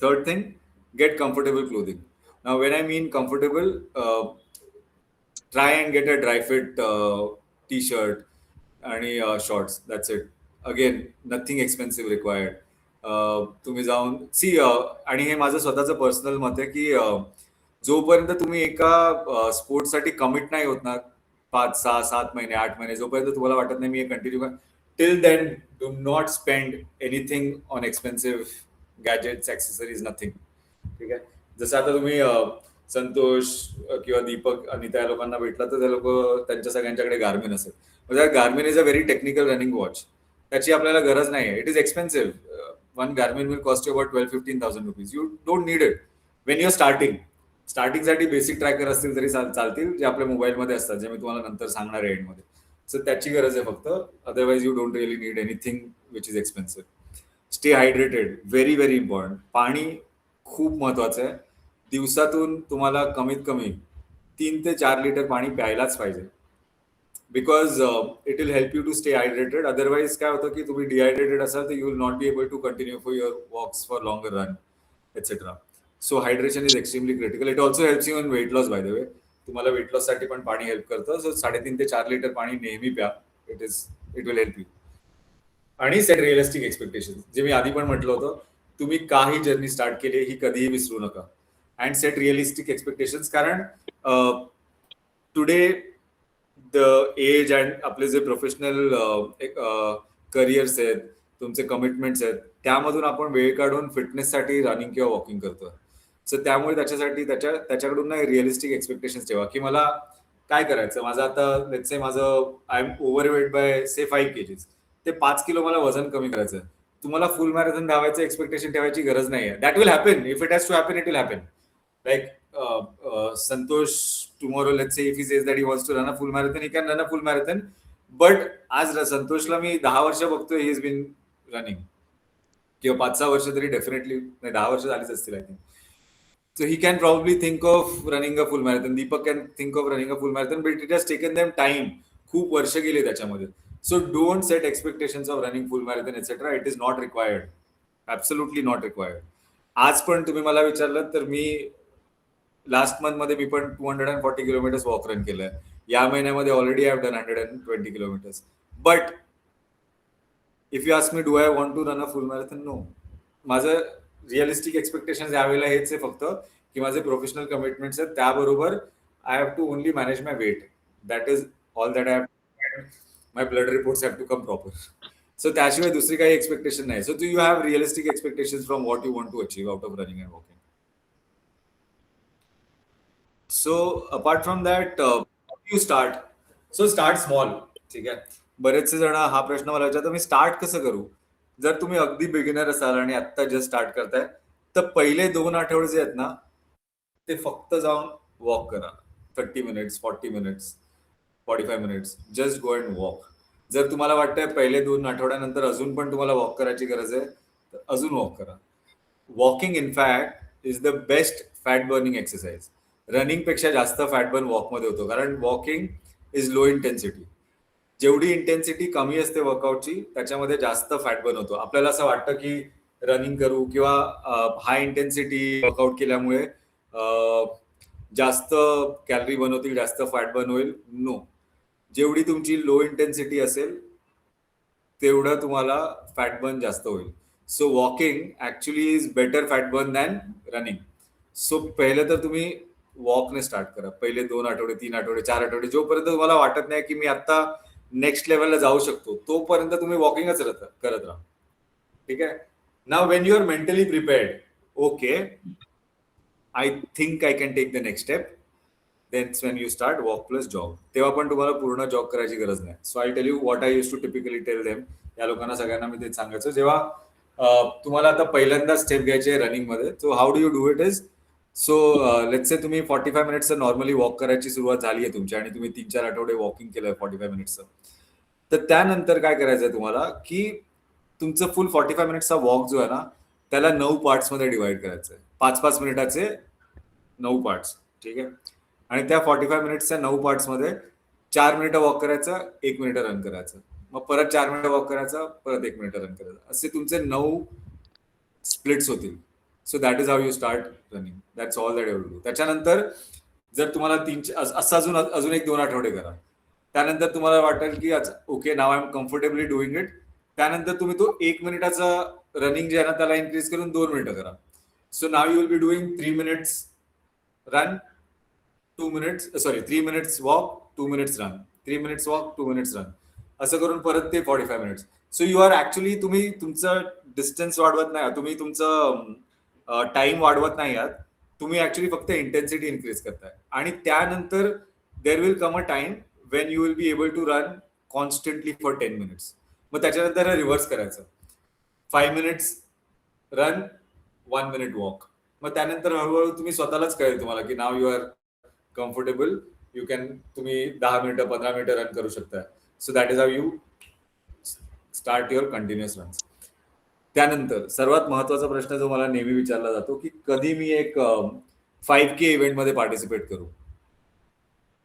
Third thing, get comfortable clothing. Now, when I mean comfortable, try and get a dry fit t-shirt आणि shorts. That's it. Again, nothing expensive required. तुम्ही जाऊन सी, आणि हे माझं स्वतःचं पर्सनल मत आहे की जोपर्यंत तुम्ही एका स्पोर्ट्ससाठी कमिट नाही होत ना, 5, 6, 7 महिने, 8 महिने, जोपर्यंत तुम्हाला वाटत नाही मी हे कंटिन्यू कर, till then do not spend anything on expensive gadgets, accessories, nothing. ठीक आहे, जसं आता तुम्ही संतोष किंवा दीपक, अनिता या लोकांना भेटला तर ते लोक, त्यांच्या सगळ्यांच्याकडे गार्मिन असेल. म्हणजे Garmin is a very technical running watch. त्याची आपल्याला गरज नाही आहे. It is expensive. One Garmin will cost you about 12,000-15,000 rupees. You don't need it when your स्टार्टिंगसाठी बेसिक ट्रॅकर असतील तरी चालतील, जे आपल्या मोबाईलमध्ये असतात, जे मी तुम्हाला नंतर सांगणार आहे एंडमध्ये. सो त्याची गरज आहे फक्त. Otherwise you don't really need anything which is expensive. Stay hydrated, very very important. पाणी खूप महत्वाचं आहे. दिवसातून तुम्हाला कमीत कमी 3 ते 4 लिटर पाणी प्यायलाच पाहिजे, because it will help you to stay hydrated. Otherwise काय होतं की तुम्ही डिहायड्रेटेड असाल तर you will not be able to continue for your walks for longer run etcetera. So hydration is extremely critical. It also helps you in weight loss, by the way. तुम्हाला weight लॉससाठी पण पाणी help करतं. So 3.5 ते 4 litre पाणी नेहमी प्या. It will help you. आणि set realistic expectation, जे मी आधी पण म्हटलं होतं, तुम्ही काही जर्नी स्टार्ट केली ही कधीही विसरू नका. अँड सेट रिअलिस्टिक एक्सपेक्टेशन, कारण टुडे द एज अँड आपले जे प्रोफेशनल करिअर्स आहेत, तुमचे कमिटमेंट्स आहेत, त्यामधून आपण वेळ काढून फिटनेससाठी रनिंग किंवा वॉकिंग करतो. सो त्यामुळे त्याच्यासाठी त्याच्याकडून ना रिअलिस्टिक एक्सपेक्टेशन ठेवा की मला काय करायचं. माझं आता लेट्स से माझं I am overweight by say 5 kgs. ते 5 किलो मला वजन कमी करायचं. तुम्हाला फुल मॅरेथॉन धावायचं एक्सपेक्टेशन ठेवायची गरज नाही आहे. That will happen. If it has to happen, it will happen. Like Santosh tomorrow, let's say if he says that he wants to run a full marathon, he can run a full marathon. But आज संतोषला मी 10 वर्ष बघतोय, he has been running, किंवा 5-6 वर्ष तरी definitely नाही, 10 वर्ष झालीच असतील I think. So he can probably think of running a full marathon. Deepak can think of running a full marathon, but it has taken them time. खूप वर्ष गेले त्याच्यामध्ये. So don't set expectations of running full marathon etc. It is not required. Absolutely not required. आज पण तुम्ही मला विचारलं तर मी लास्ट मंथ मध्ये मी पण 240 किलोमीटर्स वॉक रन केलंय. या महिन्यामध्ये already I have done 120 kilometres. But if you ask me do I want to run a full marathon, no. माझं रिअलिस्टिक एक्सपेक्टेशन यावेळेला हेच आहे फक्त की माझे प्रोफेशनल कमिटमेंट्स आहेत, त्याबरोबर I have to only manage my weight. That is all that I have. My blood reports have to come proper. So त्याशिवाय दुसरी काही एक्सपेक्टेशन नाही. So you have realistic expectation from what you want to achieve out of running and walking. So apart from that, you start. So start small. ठीक आहे, बरेचसे जण हा प्रश्न मला विचारतात, मी स्टार्ट कसं करू. जर तुम्ही अगदी बिगिनर असाल आणि आत्ता जस्ट स्टार्ट करताय, तर पहिले 2 आठवडे जे आहेत ना, ते फक्त जाऊन वॉक करा. 30 minutes, 40 minutes, 45 minutes, just go and walk. जर तुम्हाला वाटतंय पहिले 2 आठवड्यानंतर अजून पण तुम्हाला वॉक करायची गरज आहे, तर अजून वॉक करा. Walking in fact is the best fat burning exercise. Running पेक्षा जास्त फॅट बर्न वॉकमध्ये होतो, कारण वॉकिंग इज लो इंटेन्सिटी. जेवढी इंटेन्सिटी कमी असते वर्कआउटची, त्याच्यामध्ये जास्त फॅट बर्न होतो. आपल्याला असं वाटतं की रनिंग करू किंवा हाय इंटेन्सिटी वर्कआउट केल्यामुळे जास्त कॅलरी बर्न होतील, जास्त फॅट बर्न होईल. नो. जेवढी तुमची लो इंटेन्सिटी असेल तेवढं तुम्हाला फॅट बर्न जास्त होईल. So walking actually is better fat burn than running. So पहिलं तर तुम्ही वॉकने स्टार्ट करा. पहिले 2 आठवडे, 3 आठवडे, 4 आठवडे, जोपर्यंत तुम्हाला वाटत नाही की मी आता नेक्स्ट लेवलला जाऊ शकतो, तोपर्यंत तुम्ही वॉकिंगच करत राहा. ठीक आहे. Now when you are mentally prepared, okay, I think I can take the next step, that's when you start walk plus jog. तेव्हा पण तुम्हाला पूर्ण जॉग करायची गरज नाही. So I tell you what I use to typically tell them. या लोकांना सगळ्यांना मी तेच सांगायचं, जेव्हा तुम्हाला आता पहिल्यांदा स्टेप घ्यायचे रनिंग मध्ये, so how do you do it is, so let's say तुम्ही 45 मिनिट्स नॉर्मली वॉक करायची सुरुवात झाली आहे तुमची आणि तुम्ही 3-4 आठवडे वॉकिंग केलं 45 मिनिट्सचं, तर त्यानंतर काय करायचंय तुम्हाला की तुमचं फुल 45 मिनिट्सचा वॉक जो आहे ना, त्याला 9 पार्ट्स मध्ये डिवाइड करायचं आहे. 5-5 मिनिटाचे 9 पार्ट्स. ठीक आहे. आणि त्या 45 मिनिट्सच्या 9 पार्ट्स मध्ये 4 मिनिटं वॉक करायचं, 1 मिनिट रन करायचं, मग परत 4 मिनिटं वॉक करायचं, परत 1 मिनिट रन करायचं, असे तुमचे 9 स्प्लिट्स होतील. So that is how you start running. That's all that you do. त्याच्यानंतर जर तुम्हाला असं अजून 1-2 आठवडे करा. त्यानंतर तुम्हाला वाटेल की okay, now I am comfortably doing it. त्यानंतर तुम्ही तो 1 मिनिटाचा रनिंग जे आहे ना, त्याला इन्क्रीज करून 2 मिनिटं करा. So now you will be doing 3 minutes run, 3 minutes walk, 2 minutes run, 3 minutes walk, 2 minutes run, असं करून परत ते 45 minutes. So you are actually, तुम्ही तुमचं डिस्टन्स वाढवत नाही, तुम्ही तुमचं टाइम वाढवत नाही आहात, तुम्ही ऍक्च्युली फक्त इंटेन्सिटी इन्क्रीज करताय. आणि त्यानंतर there will come a time when you will be able to run constantly for 10 minutes. मग त्याच्यानंतर रिव्हर्स करायचं, 5 मिनिट्स रन, 1 मिनिट वॉक. मग त्यानंतर हळूहळू तुम्ही स्वतःलाच कळेल तुम्हाला की now you are comfortable, you can, तुम्ही 10 मिनिटं 15 मिनिटं रन करू शकता. So that is how you start your continuous run. त्यानंतर सर्वात महत्वाचा प्रश्न जो मला नेहमी विचारला जातो की कधी मी एक 5K इव्हेंट मध्ये पार्टिसिपेट करू.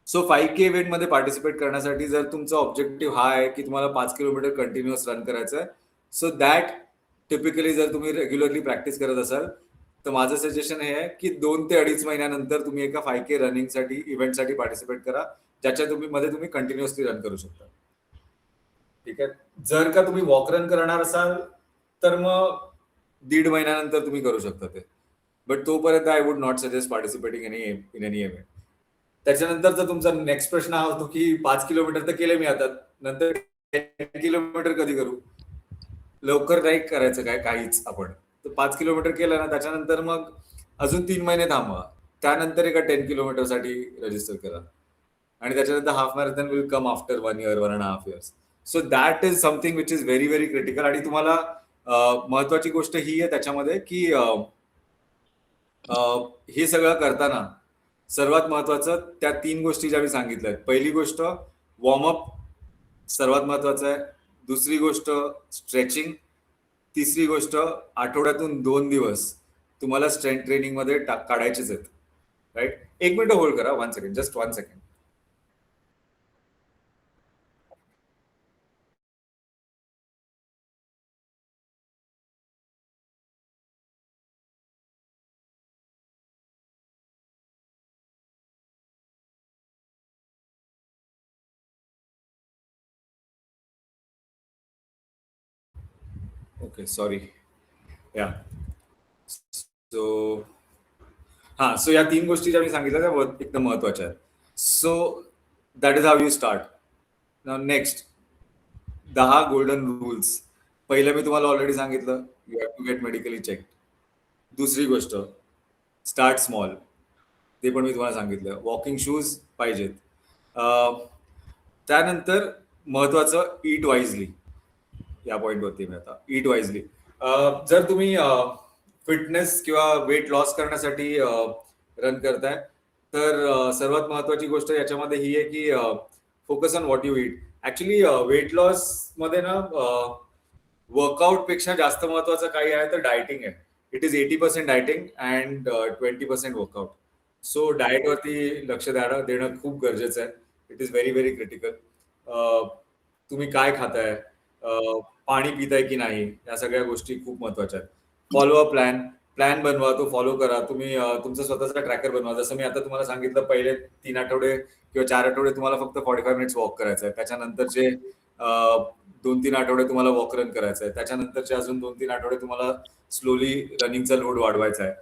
सो 5K इव्हेंट मध्ये पार्टिसिपेट करण्यासाठी जर तुमचा ऑब्जेक्टिव्ह हा आहे की तुम्हाला 5 किलोमीटर कंटिन्युअस रन करायचं आहे, सो दॅट टिपिकली जर तुम्ही रेग्युलरली प्रॅक्टिस करत असाल, तर माझं सजेशन हे आहे की 2 ते 2.5 महिन्यानंतर तुम्ही एका 5K रनिंगसाठी इव्हेंटसाठी पार्टिसिपेट करा, ज्याच्या मध्ये तुम्ही कंटिन्युअसली रन करू शकता. ठीक आहे. जर का तुम्ही वॉक रन करणार असाल तर मग 1.5 महिन्यानंतर तुम्ही करू शकता ते, बट तोपर्यंत I would not suggest participating in any event. त्याच्यानंतरचा तुमचा नेक्स्ट प्रश्न हा होतो की 5 किलोमीटर तर केले मी आता, नंतर 10 किलोमीटर कधी करू. लवकर नाही करायचं काय काहीच आपण. तर 5 किलोमीटर केलं ना, त्याच्यानंतर मग अजून 3 महिने थांबवा, त्यानंतर एका 10 किलोमीटर साठी रजिस्टर करा, आणि त्याच्यानंतर half marathon will come after 1 year, 1.5 years. So that is something which is very very critical. आणि तुम्हाला महत्वाची गोष्ट ही आहे त्याच्यामध्ये की हे सगळं करताना सर्वात महत्वाचं त्या 3 गोष्टी ज्या मी सांगितल्या आहेत. पहिली गोष्ट वॉर्मअप सर्वात महत्वाचं आहे. दुसरी गोष्ट स्ट्रेचिंग. तिसरी गोष्ट आठवड्यातून 2 दिवस तुम्हाला स्ट्रेंथ ट्रेनिंग मध्ये काढायचेच आहेत. राईट. 1 मिनिट होल्ड करा, 1 second, just 1 second. Okay, sorry. या सो सो या 3 गोष्टी ज्या मी सांगितल्या त्या एकदम महत्वाच्या आहेत. So that is how you start. Now next 10 golden rules. पहिलं मी तुम्हाला ऑलरेडी सांगितलं, you have to get medically check. दुसरी गोष्ट स्टार्ट स्मॉल, ते पण मी तुम्हाला सांगितलं. वॉकिंग शूज पाहिजेत. त्यानंतर महत्वाचं ईट वाईजली. या पॉइंटवरती मी आता ईट वाईजली. जर तुम्ही फिटनेस किंवा वेट लॉस करण्यासाठी रन करताय, तर सर्वात महत्वाची गोष्ट याच्यामध्ये ही आहे की focus on what you eat. Actually weight loss मध्ये ना वर्कआउट पेक्षा जास्त महत्वाचं काही आहे तर डायटिंग आहे. It is 80% dieting and 20% workout. So diet वरती लक्ष देणं खूप गरजेचं आहे. It is very very critical. तुम्ही काय खाताय, पाणी पिताय की नाही, या सगळ्या गोष्टी खूप महत्वाच्या आहेत. फॉलो अ प्लॅन बनवा, तो फॉलो करा. तुम्ही तुमचा स्वतःचा ट्रॅकर बनवा. जसं मी आता तुम्हाला सांगितलं, पहिले 3 आठवडे किंवा 4 आठवडे तुम्हाला फक्त 45 मिनिट्स वॉक करायचं आहे. त्याच्यानंतरचे 2-3 आठवडे तुम्हाला वॉक रन करायचं आहे, त्याच्यानंतरचे अजून 2-3 आठवडे तुम्हाला स्लोली रनिंगचा लोड वाढवायचा आहे.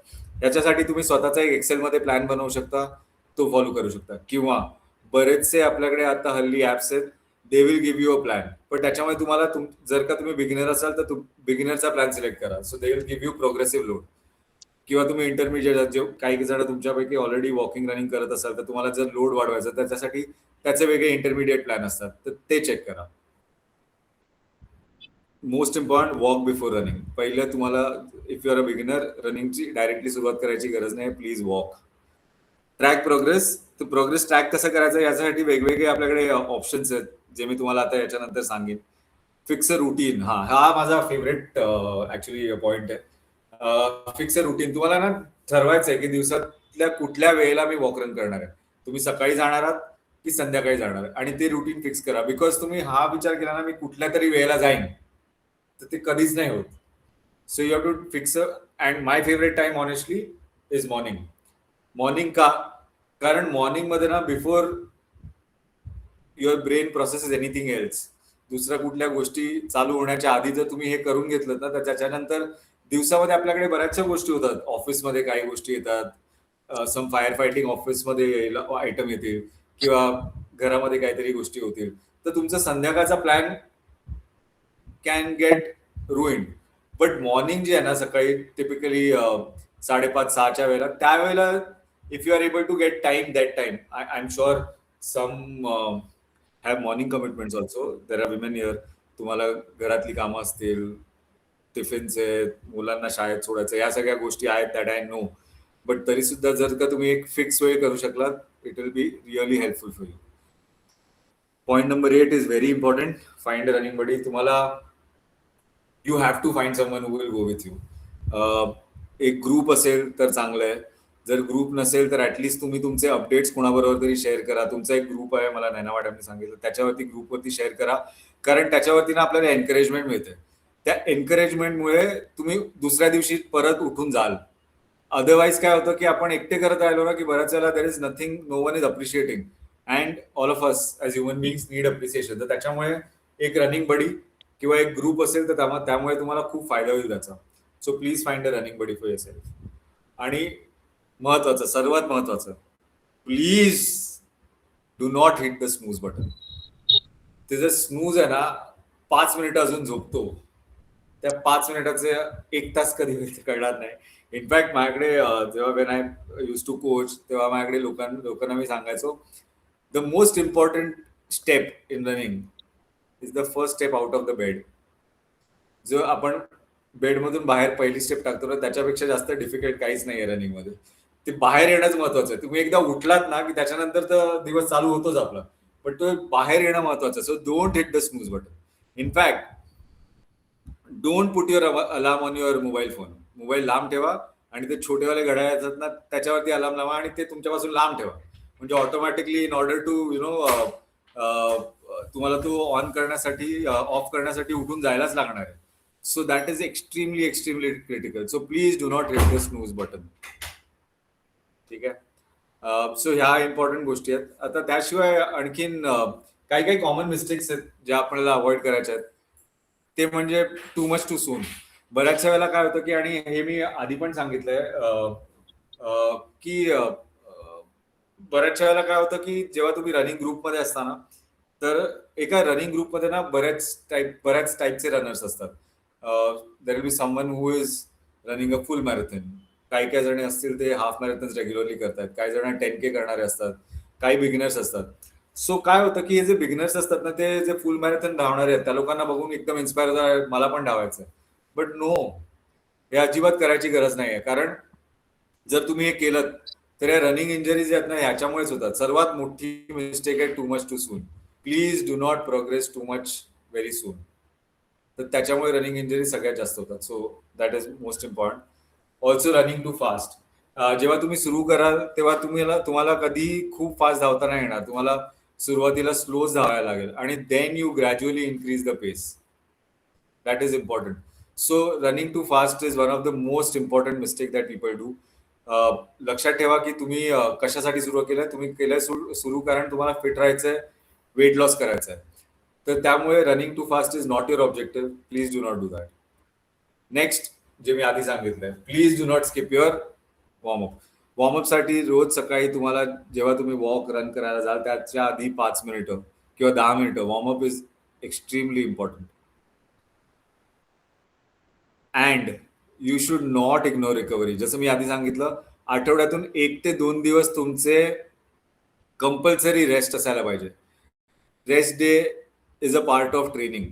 याच्यासाठी तुम्ही स्वतःचा एक एक्सेलमध्ये प्लॅन बनवू शकता, तो फॉलो करू शकता. किंवा बरेचसे आपल्याकडे आता हल्ली ऍप्स आहेत, they will give you a plan. पण त्याच्यामुळे तुम्हाला जर का तुम्ही बिगिनर असाल तर बिगिनरचा प्लॅन सिलेक्ट करा. So they will give you progressive load. किंवा तुम्ही इंटरमिजिएट जे काही जण तुमच्यापैकी ऑलरेडी वॉकिंग रनिंग करत असाल तर तुम्हाला जर लोड वाढवायचा तर त्याच्यासाठी त्याचे वेगळे इंटरमिडिएट प्लॅन असतात, तर ते चेक करा. Most important, walk before running. पहिलं तुम्हाला if you are a beginner, रनिंगची डायरेक्टली सुरुवात करायची गरज नाही. Please walk. Track progress. तर प्रोग्रेस ट्रॅक कसं करायचं याच्यासाठी वेगवेगळे आपल्याकडे ऑप्शन्स आहेत, जे मी तुम्हाला आता याच्यानंतर सांगेन. फिक्स अ रुटीन. हा माझा फेवरेट ऍक्च्युली पॉइंट आहे. फिक्स अ रुटीन. तुम्हाला ना ठरवायचं आहे की दिवसातल्या कुठल्या वेळेला मी वॉक रन करणार आहे. तुम्ही सकाळी जाणार आहात की संध्याकाळी जाणार आहे, आणि ते रुटीन फिक्स करा. बिकॉज तुम्ही हा विचार केला ना मी कुठल्या तरी वेळेला जाईन, तर ते कधीच नाही होत. So you have to fix. And my favourite time honestly is morning. Morning का? कारण मॉर्निंग मध्ये ना before your brain processes anything else, दुसऱ्या कुठल्या गोष्टी चालू होण्याच्या आधी जर तुम्ही हे करून घेतलं ना तर त्याच्यानंतर दिवसामध्ये आपल्याकडे बऱ्याचशा गोष्टी होतात. ऑफिसमध्ये काही गोष्टी येतात, सम फायर फायटिंग ऑफिसमध्ये आयटम येतील, किंवा घरामध्ये काहीतरी गोष्टी होतील, तर तुमचा संध्याकाळचा plan can get ruined. But morning जे आहे ना सकाळी टिपिकली 5:30-6च्या वेळेला, त्यावेळेला if you are able to get time that time, I am sure some have morning commitments also. There are women here. तुम्हाला घरातली कामं असतील, टिफिनचे, मुलांना शाळेत सोडायचं, या सगळ्या गोष्टी आहेत दॅट आय नो. बट तरी सुद्धा जर का तुम्ही एक फिक्स वेळ करू शकलात, it will be really helpful for you. Point number 8 is very important. Find running buddy. तुम्हाला you have to find someone who will go with you. एक ग्रुप असेल तर चांगलं आहे. जर ग्रुप नसेल तर ऍटलिस्ट तुम्ही तुमचे अपडेट्स कोणाबरोबर तरी शेअर करा. तुमचा एक ग्रुप आहे, मला नैना मॅडमने सांगितलं, त्याच्यावरती ग्रुपवरती शेअर करा. कारण त्याच्यावरती ना आपल्याला एनकरेजमेंट मिळते. त्या एनकरेजमेंटमुळे तुम्ही दुसऱ्या दिवशी परत उठून जाल. अदरवाईज काय होतं की आपण एकटे करत राहिलो ना की बऱ्याच वेळेला there is nothing, no one is appreciating. And all of us as human beings need appreciation. तर त्याच्यामुळे एक रनिंग बडी किंवा एक ग्रुप असेल तर त्यामुळे तुम्हाला खूप फायदा होईल त्याचा. So please find a running buddy for yourself. आणि महत्वाचं, सर्वात महत्वाचं, please do not hit the snooze button. ते जर स्नूज आहे ना 5 मिनिटं अजून झोपतो, त्या 5 मिनिटाचे 1 तास कधी होईल ते कळणार नाही. इनफॅक्ट माझ्याकडे जेव्हा when I use to coach, तेव्हा माझ्याकडे लोकांना मी सांगायचो, the most important step in running is the first step out of the bed. जो आपण बेडमधून बाहेर पहिली स्टेप टाकतो ना, त्याच्यापेक्षा जास्त डिफिकल्ट काहीच नाहीये रनिंग मध्ये. ते बाहेर येणंच महत्वाचं आहे. तुम्ही एकदा उठलात ना की त्याच्यानंतर तर दिवस चालू होतोच आपला, पण तो बाहेर येणं महत्वाचं. So don't hit the snooze button. In fact don't put your alarm on your mobile phone. Mobile लांब ठेवा आणि ते छोटेवाले घड्याळ येतात ना त्याच्यावरती अलार्म लावा आणि ते तुमच्यापासून लांब ठेवा. म्हणजे ऑटोमॅटिकली इन ऑर्डर टू तुम्हाला तो ऑन करण्यासाठी, ऑफ करण्यासाठी उठून जायलाच लागणार आहे. So that is extremely critical. So please do not hit the snooze button. ठीक आहे. सो ह्या इम्पॉर्टंट गोष्टी आहेत. आता त्याशिवाय आणखीन काही काही कॉमन मिस्टेक्स आहेत ज्या आपल्याला अवॉइड करायच्या आहेत. ते म्हणजे टू मच टू सून. बऱ्याचशा वेळेला काय होतं की, आणि हे मी आधी पण सांगितलंय की बऱ्याचशा वेळेला काय होतं की जेव्हा तुम्ही रनिंग ग्रुपमध्ये असताना, तर एका रनिंग ग्रुपमध्ये ना बऱ्याच टाईपचे रनर्स असतात. There will be someone who is running a full marathon. काही जण असतील ते हाफ मॅरेथॉन्स रेग्युलरली करतात, काही जण 10K करणारे असतात, काही बिगिनर्स असतात. सो काय होतं की हे जे बिगिनर्स असतात ना, ते जे फुल मॅरेथॉन धावणारे आहेत त्या लोकांना बघून एकदम इन्स्पायर होतात, मला पण धावायचं. बट नो, हे अजिबात करायची गरज नाहीये. कारण जर तुम्ही हे केलं तर या रनिंग इंजरीज आहेत ना ह्याच्यामुळेच होतात. सर्वात मोठी मिस्टेक आहे too much too soon. Please do not progress too much very soon. तर त्याच्यामुळे रनिंग इंजरी सगळ्यात जास्त होतात. So that is most important. Also running too fast. जेव्हा तुम्ही सुरू कराल तेव्हा तुम्हाला कधी खूप फास्ट धावता नाही येणार. तुम्हाला सुरुवातीला स्लोच धावायला लागेल आणि then you gradually increase the pace. That is important. So running too fast is one of the most important mistake that people do. लक्षात ठेवा की तुम्ही कशासाठी सुरू केलंय. तुम्ही केलंय सुरू कारण तुम्हाला फिट राहायचंय, वेट लॉस करायचंय. तर त्यामुळे running too fast is not your objective. Please do not do that. Next, जे मी आधी सांगितलंय, please do not skip your warmup. वॉर्मअपसाठी रोज सकाळी तुम्हाला जेव्हा तुम्ही वॉक रन करायला जाल त्याच्या आधी 5 मिनिटं किंवा 10 मिनिटं warm up is extremely important. And you should not ignore recovery. जसं मी आधी सांगितलं, आठवड्यातून 1 ते 2 दिवस तुमचे कंपल्सरी रेस्ट असायला पाहिजे. Rest day is a part of training.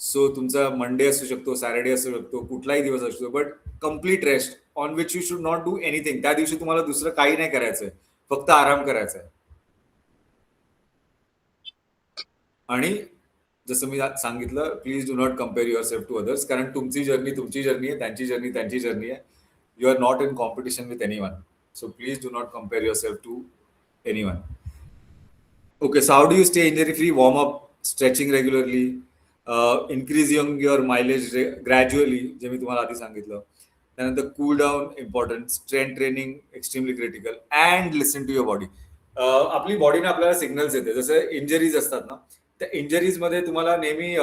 So तुमचा मंडे असू शकतो, सॅटर्डे असू शकतो, कुठलाही दिवस असू शकतो, but complete rest on which you should not do anything. त्या दिवशी तुम्हाला दुसरं काही नाही करायचंय, फक्त आराम करायचा आहे. आणि जसं मी सांगितलं, please do not compare yourself to others. कारण तुमची जर्नी आहे, त्यांची जर्नी आहे. You are not in competition with anyone. So please do not compare yourself to anyone. Okay, so how do you stay injury free? Warm up, stretching regularly, increasing your mileage gradually, जे मी तुम्हाला आधी सांगितलं. त्यानंतर cool down important, strength training extremely critical, and listen to your body. आपली बॉडीने आपल्याला signals येते. जसं इंजरीज असतात ना, त्या इंजरीज मध्ये तुम्हाला नेहमी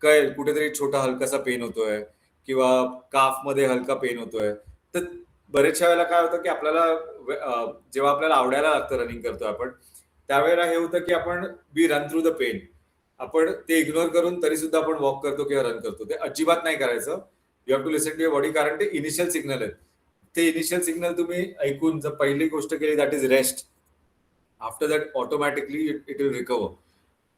कळेल कुठेतरी छोटा हलकासा पेन होतोय किंवा काफ मध्ये हलका पेन होतोय. तर बरेचशा वेळेला काय होतं की आपल्याला जेव्हा आपल्याला आवडायला लागतं रनिंग करतोय आपण, त्यावेळेला हे होतं की आपण we run through the pain. आपण ते इग्नोर करून तरी सुद्धा आपण वॉक करतो किंवा रन करतो. ते अजिबात नाही करायचं. You have to listen to your body. कारण ते इनिशियल सिग्नल आहेत. ते इनिशियल सिग्नल तुम्ही ऐकून जर पहिली गोष्ट केली that is rest, after that automatically it will recover.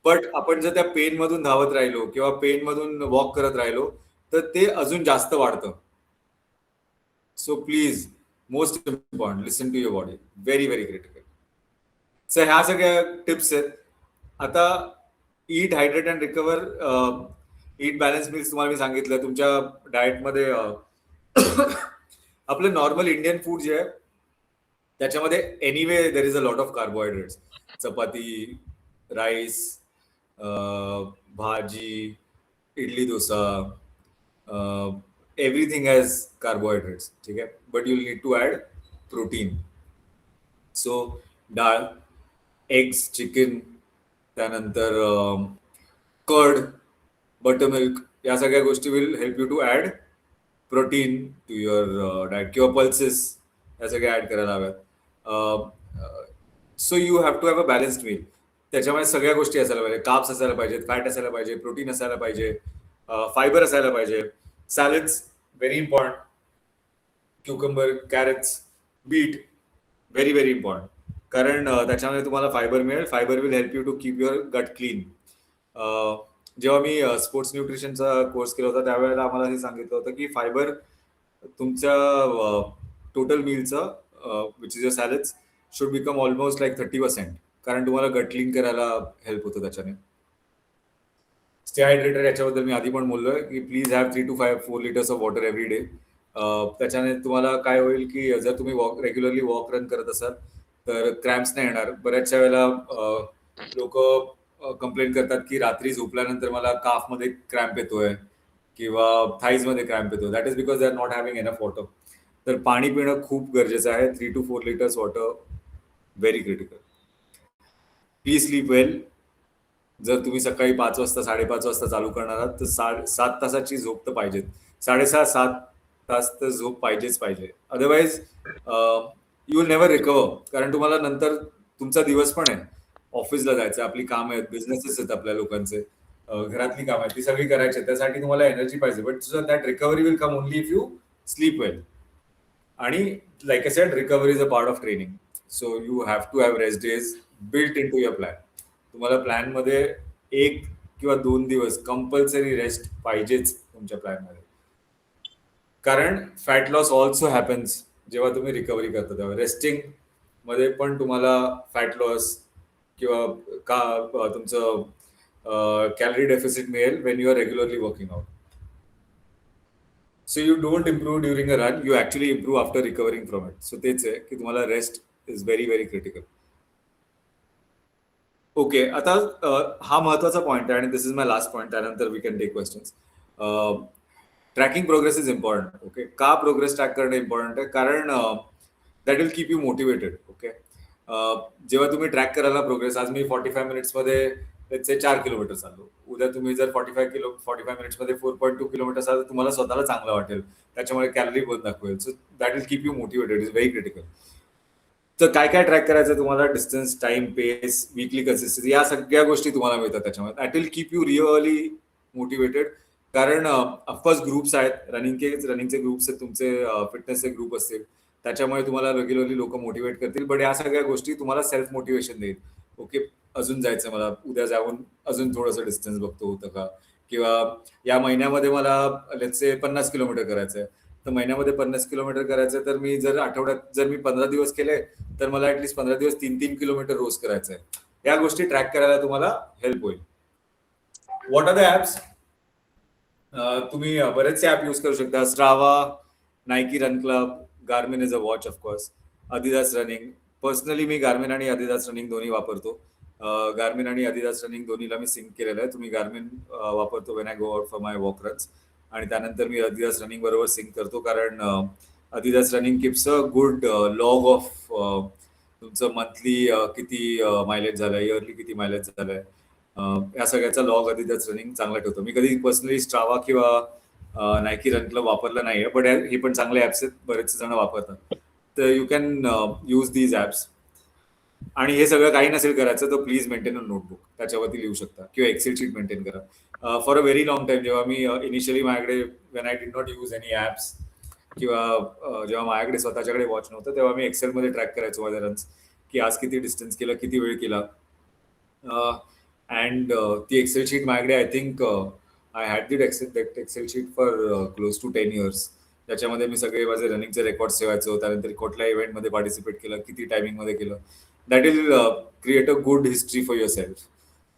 But आपण जर त्या पेन मधून धावत राहिलो किंवा पेन मधून वॉक करत राहिलो तर ते अजून जास्त वाढतं. So please, most important, listen to your body. Very very critical. Sir ह्या सगळ्या टिप्स आहेत. आता eat, hydrate and recover. Eat balance meals तुम्हाला मी सांगितलं. तुमच्या डाएटमध्ये आपलं नॉर्मल इंडियन फूड जे आहे त्याच्यामध्ये anyway there is a lot of carbohydrates. Chapati, rice, bhaji, idli, dosa, everything has carbohydrates. ठीक आहे. But you need to add protein. So dal, eggs, chicken, त्यानंतर कर्ड, बटरमिल्क, या सगळ्या गोष्टी will help you to add protein to your diet. किंवा pulses, या सगळ्या add करायला हव्यात. So you have to have a balanced meal. त्याच्यामध्ये सगळ्या गोष्टी असायला पाहिजे. कार्ब्स असायला पाहिजेत, फॅट असायला पाहिजे, प्रोटीन असायला पाहिजे, फायबर असायला पाहिजे. Salads very important. Cucumber, carrots, beet very very important. कारण त्याच्यामध्ये तुम्हाला फायबर मिळेल. Fibre will help you to keep your gut clean. जेव्हा मी स्पोर्ट्स न्यूट्रिशनचा कोर्स केला होता त्यावेळेला आम्हाला हे सांगितलं होतं की फायबर तुमच्या टोटल मीलचं which is your salads should become almost like 30%. कारण तुम्हाला गट क्लीन करायला हेल्प होतं त्याच्याने. स्टे हायड्रेटेड, याच्याबद्दल मी आधी पण बोललोय की please have 3 to 4 liters of water every day. त्याच्याने तुम्हाला काय होईल की जर तुम्ही रेग्युलरली वॉक रन करत असाल तर क्रॅम्प्स नाही येणार. बऱ्याचशा वेळेला लोक कंप्लेन करतात की रात्री झोपल्यानंतर मला काफमध्ये क्रॅम्प येतोय किंवा थाईज मध्ये क्रॅम्प येतोय. That is because they are not having enough water. तर पाणी पिणं खूप गरजेचं आहे. 3 to 4 liters water, very critical. Please sleep well. जर तुम्ही सकाळी 5 वाजता 5:30 वाजता चालू करणार आहात तर 7 तासाची झोप तर पाहिजेत. 6.5-7 तास तर झोप पाहिजेच पाहिजे. Otherwise you will never recover. कारण तुम्हाला नंतर तुमचा दिवस पण आहे, ऑफिसला जायचं, आपली काम आहेत, बिझनेसेस आहेत आपल्या लोकांचे, घरातली कामं आहेत, ती सगळी करायची. त्यासाठी तुम्हाला एनर्जी पाहिजे. But that recovery will come only if you sleep well. आणि like I said, recovery is a part of training. So you have to have rest days built into your plan. तुम्हाला plan मध्ये 1 किंवा 2 दिवस compulsory rest पाहिजेच तुमच्या plan मध्ये. कारण fat loss also happens जेव्हा तुम्ही रिकव्हरी करता. तेव्हा रेस्टिंग मध्ये पण तुम्हाला फॅट लॉस किंवा तुमचं कॅलरी डेफिसिट मिळेल when you are regularly working out. So you don't improve during a run, you actually improve after recovering from it. So तेच आहे की तुम्हाला rest is very very critical. Okay, आता हा महत्वाचा पॉईंट आहे आणि this is my last point. त्यानंतर we can take questions. Tracking progress is important. Okay, का प्रोग्रेस ट्रॅक करणं इम्पॉर्टंट आहे? कारण that will keep you motivated. Okay, जेव्हा तुम्ही ट्रॅक करायला प्रोग्रेस, आज मी 45 मिनिट्समध्ये let's say 4 किलोमीटर चाललो, उद्या तुम्ही जर 45 मिनिट्समध्ये 4.2 किलोमीटर चाललं तर तुम्हाला स्वतःला चांगलं वाटेल, त्याच्यामुळे कॅलरी बर्न दाखवेल. So that will keep you motivated, is very critical. तर काय काय ट्रॅक करायचं तुम्हाला, डिस्टन्स, टाइम, पेस, वीकली कन्सिस्टन्सी, या सगळ्या गोष्टी तुम्हाला मिळतात त्याच्यामध्ये. That will keep you really motivated. कारण ऑफकोर्स ग्रुप्स आहेत, रनिंगचे ग्रुप्स आहेत, तुमचे फिटनेसचे ग्रुप असतील, त्याच्यामुळे तुम्हाला रेग्युलरली लोक मोटिवेट करतील. बट या सगळ्या गोष्टी तुम्हाला सेल्फ मोटिवेशन देईल. ओके, अजून जायचं मला, उद्या जाऊन अजून थोडंसं डिस्टन्स बघतो होतं का, किंवा या महिन्यामध्ये मला लेट्स से 50 किलोमीटर करायचं आहे, तर महिन्यामध्ये 50 किलोमीटर करायचं, तर मी जर आठवड्यात जर मी 15 दिवस केले तर मला ऍटलीस्ट 15 दिवस 3-3 किलोमीटर रोज करायचं आहे. या गोष्टी ट्रॅक करायला तुम्हाला हेल्प होईल. What are the apps? तुम्ही बरेचसे ऍप यूज करू शकता. Strava, Nike Run Club, Garmin is a watch of course, Adidas running. Personally मी गार्मिन आणि अदिदास रनिंग दोन्ही वापरतो. गार्मिन आणि अदिदास रनिंग दोन्हीला मी सिंक केलेलं आहे. तुम्ही गार्मिन वापरतो when I go out for my walk runs, आणि त्यानंतर मी अदिदास रनिंग बरोबर सिंक करतो, कारण Adidas running keeps a good log of तुमचं मंथली किती मायलेज झालंय, इयरली किती मायलेज झालंय, या सगळ्याचा लॉग अदिदास रनिंग चांगला ठेवतो. मी कधी पर्सनली स्ट्रावा किंवा नायकी रन क्लब वापरलं नाहीये, बट हे पण चांगले ऍप्स आहेत, बरेचसे जण वापरतात. तर you can use these apps. आणि हे सगळं काही नसेल करायचं तर प्लीज मेंटेन अ नोटबुक, त्याच्यावरती लिहू शकता, किंवा एक्सेल शीट मेंटेन करा. For a very long time, जेव्हा मी इनिशियली माझ्याकडे when I did not use any apps, किंवा जेव्हा माझ्याकडे स्वतःच्याकडे वॉच नव्हतं, तेव्हा मी एक्सेलमध्ये ट्रॅक करायचो माझे रन्स, की आज किती डिस्टन्स केलं, किती वेळ केला. अँड ती एक्सेल शीट माझ्याकडे, आय थिंक आय हॅड दीड Excel sheet for close to 10 years. त्याच्यामध्ये मी सगळे माझे रनिंगचे रेकॉर्ड ठेवायचो, त्यानंतर कुठल्या इव्हेंटमध्ये पार्टिसिपेट केलं, किती टायमिंगमध्ये केलं. That will create a good history for yourself.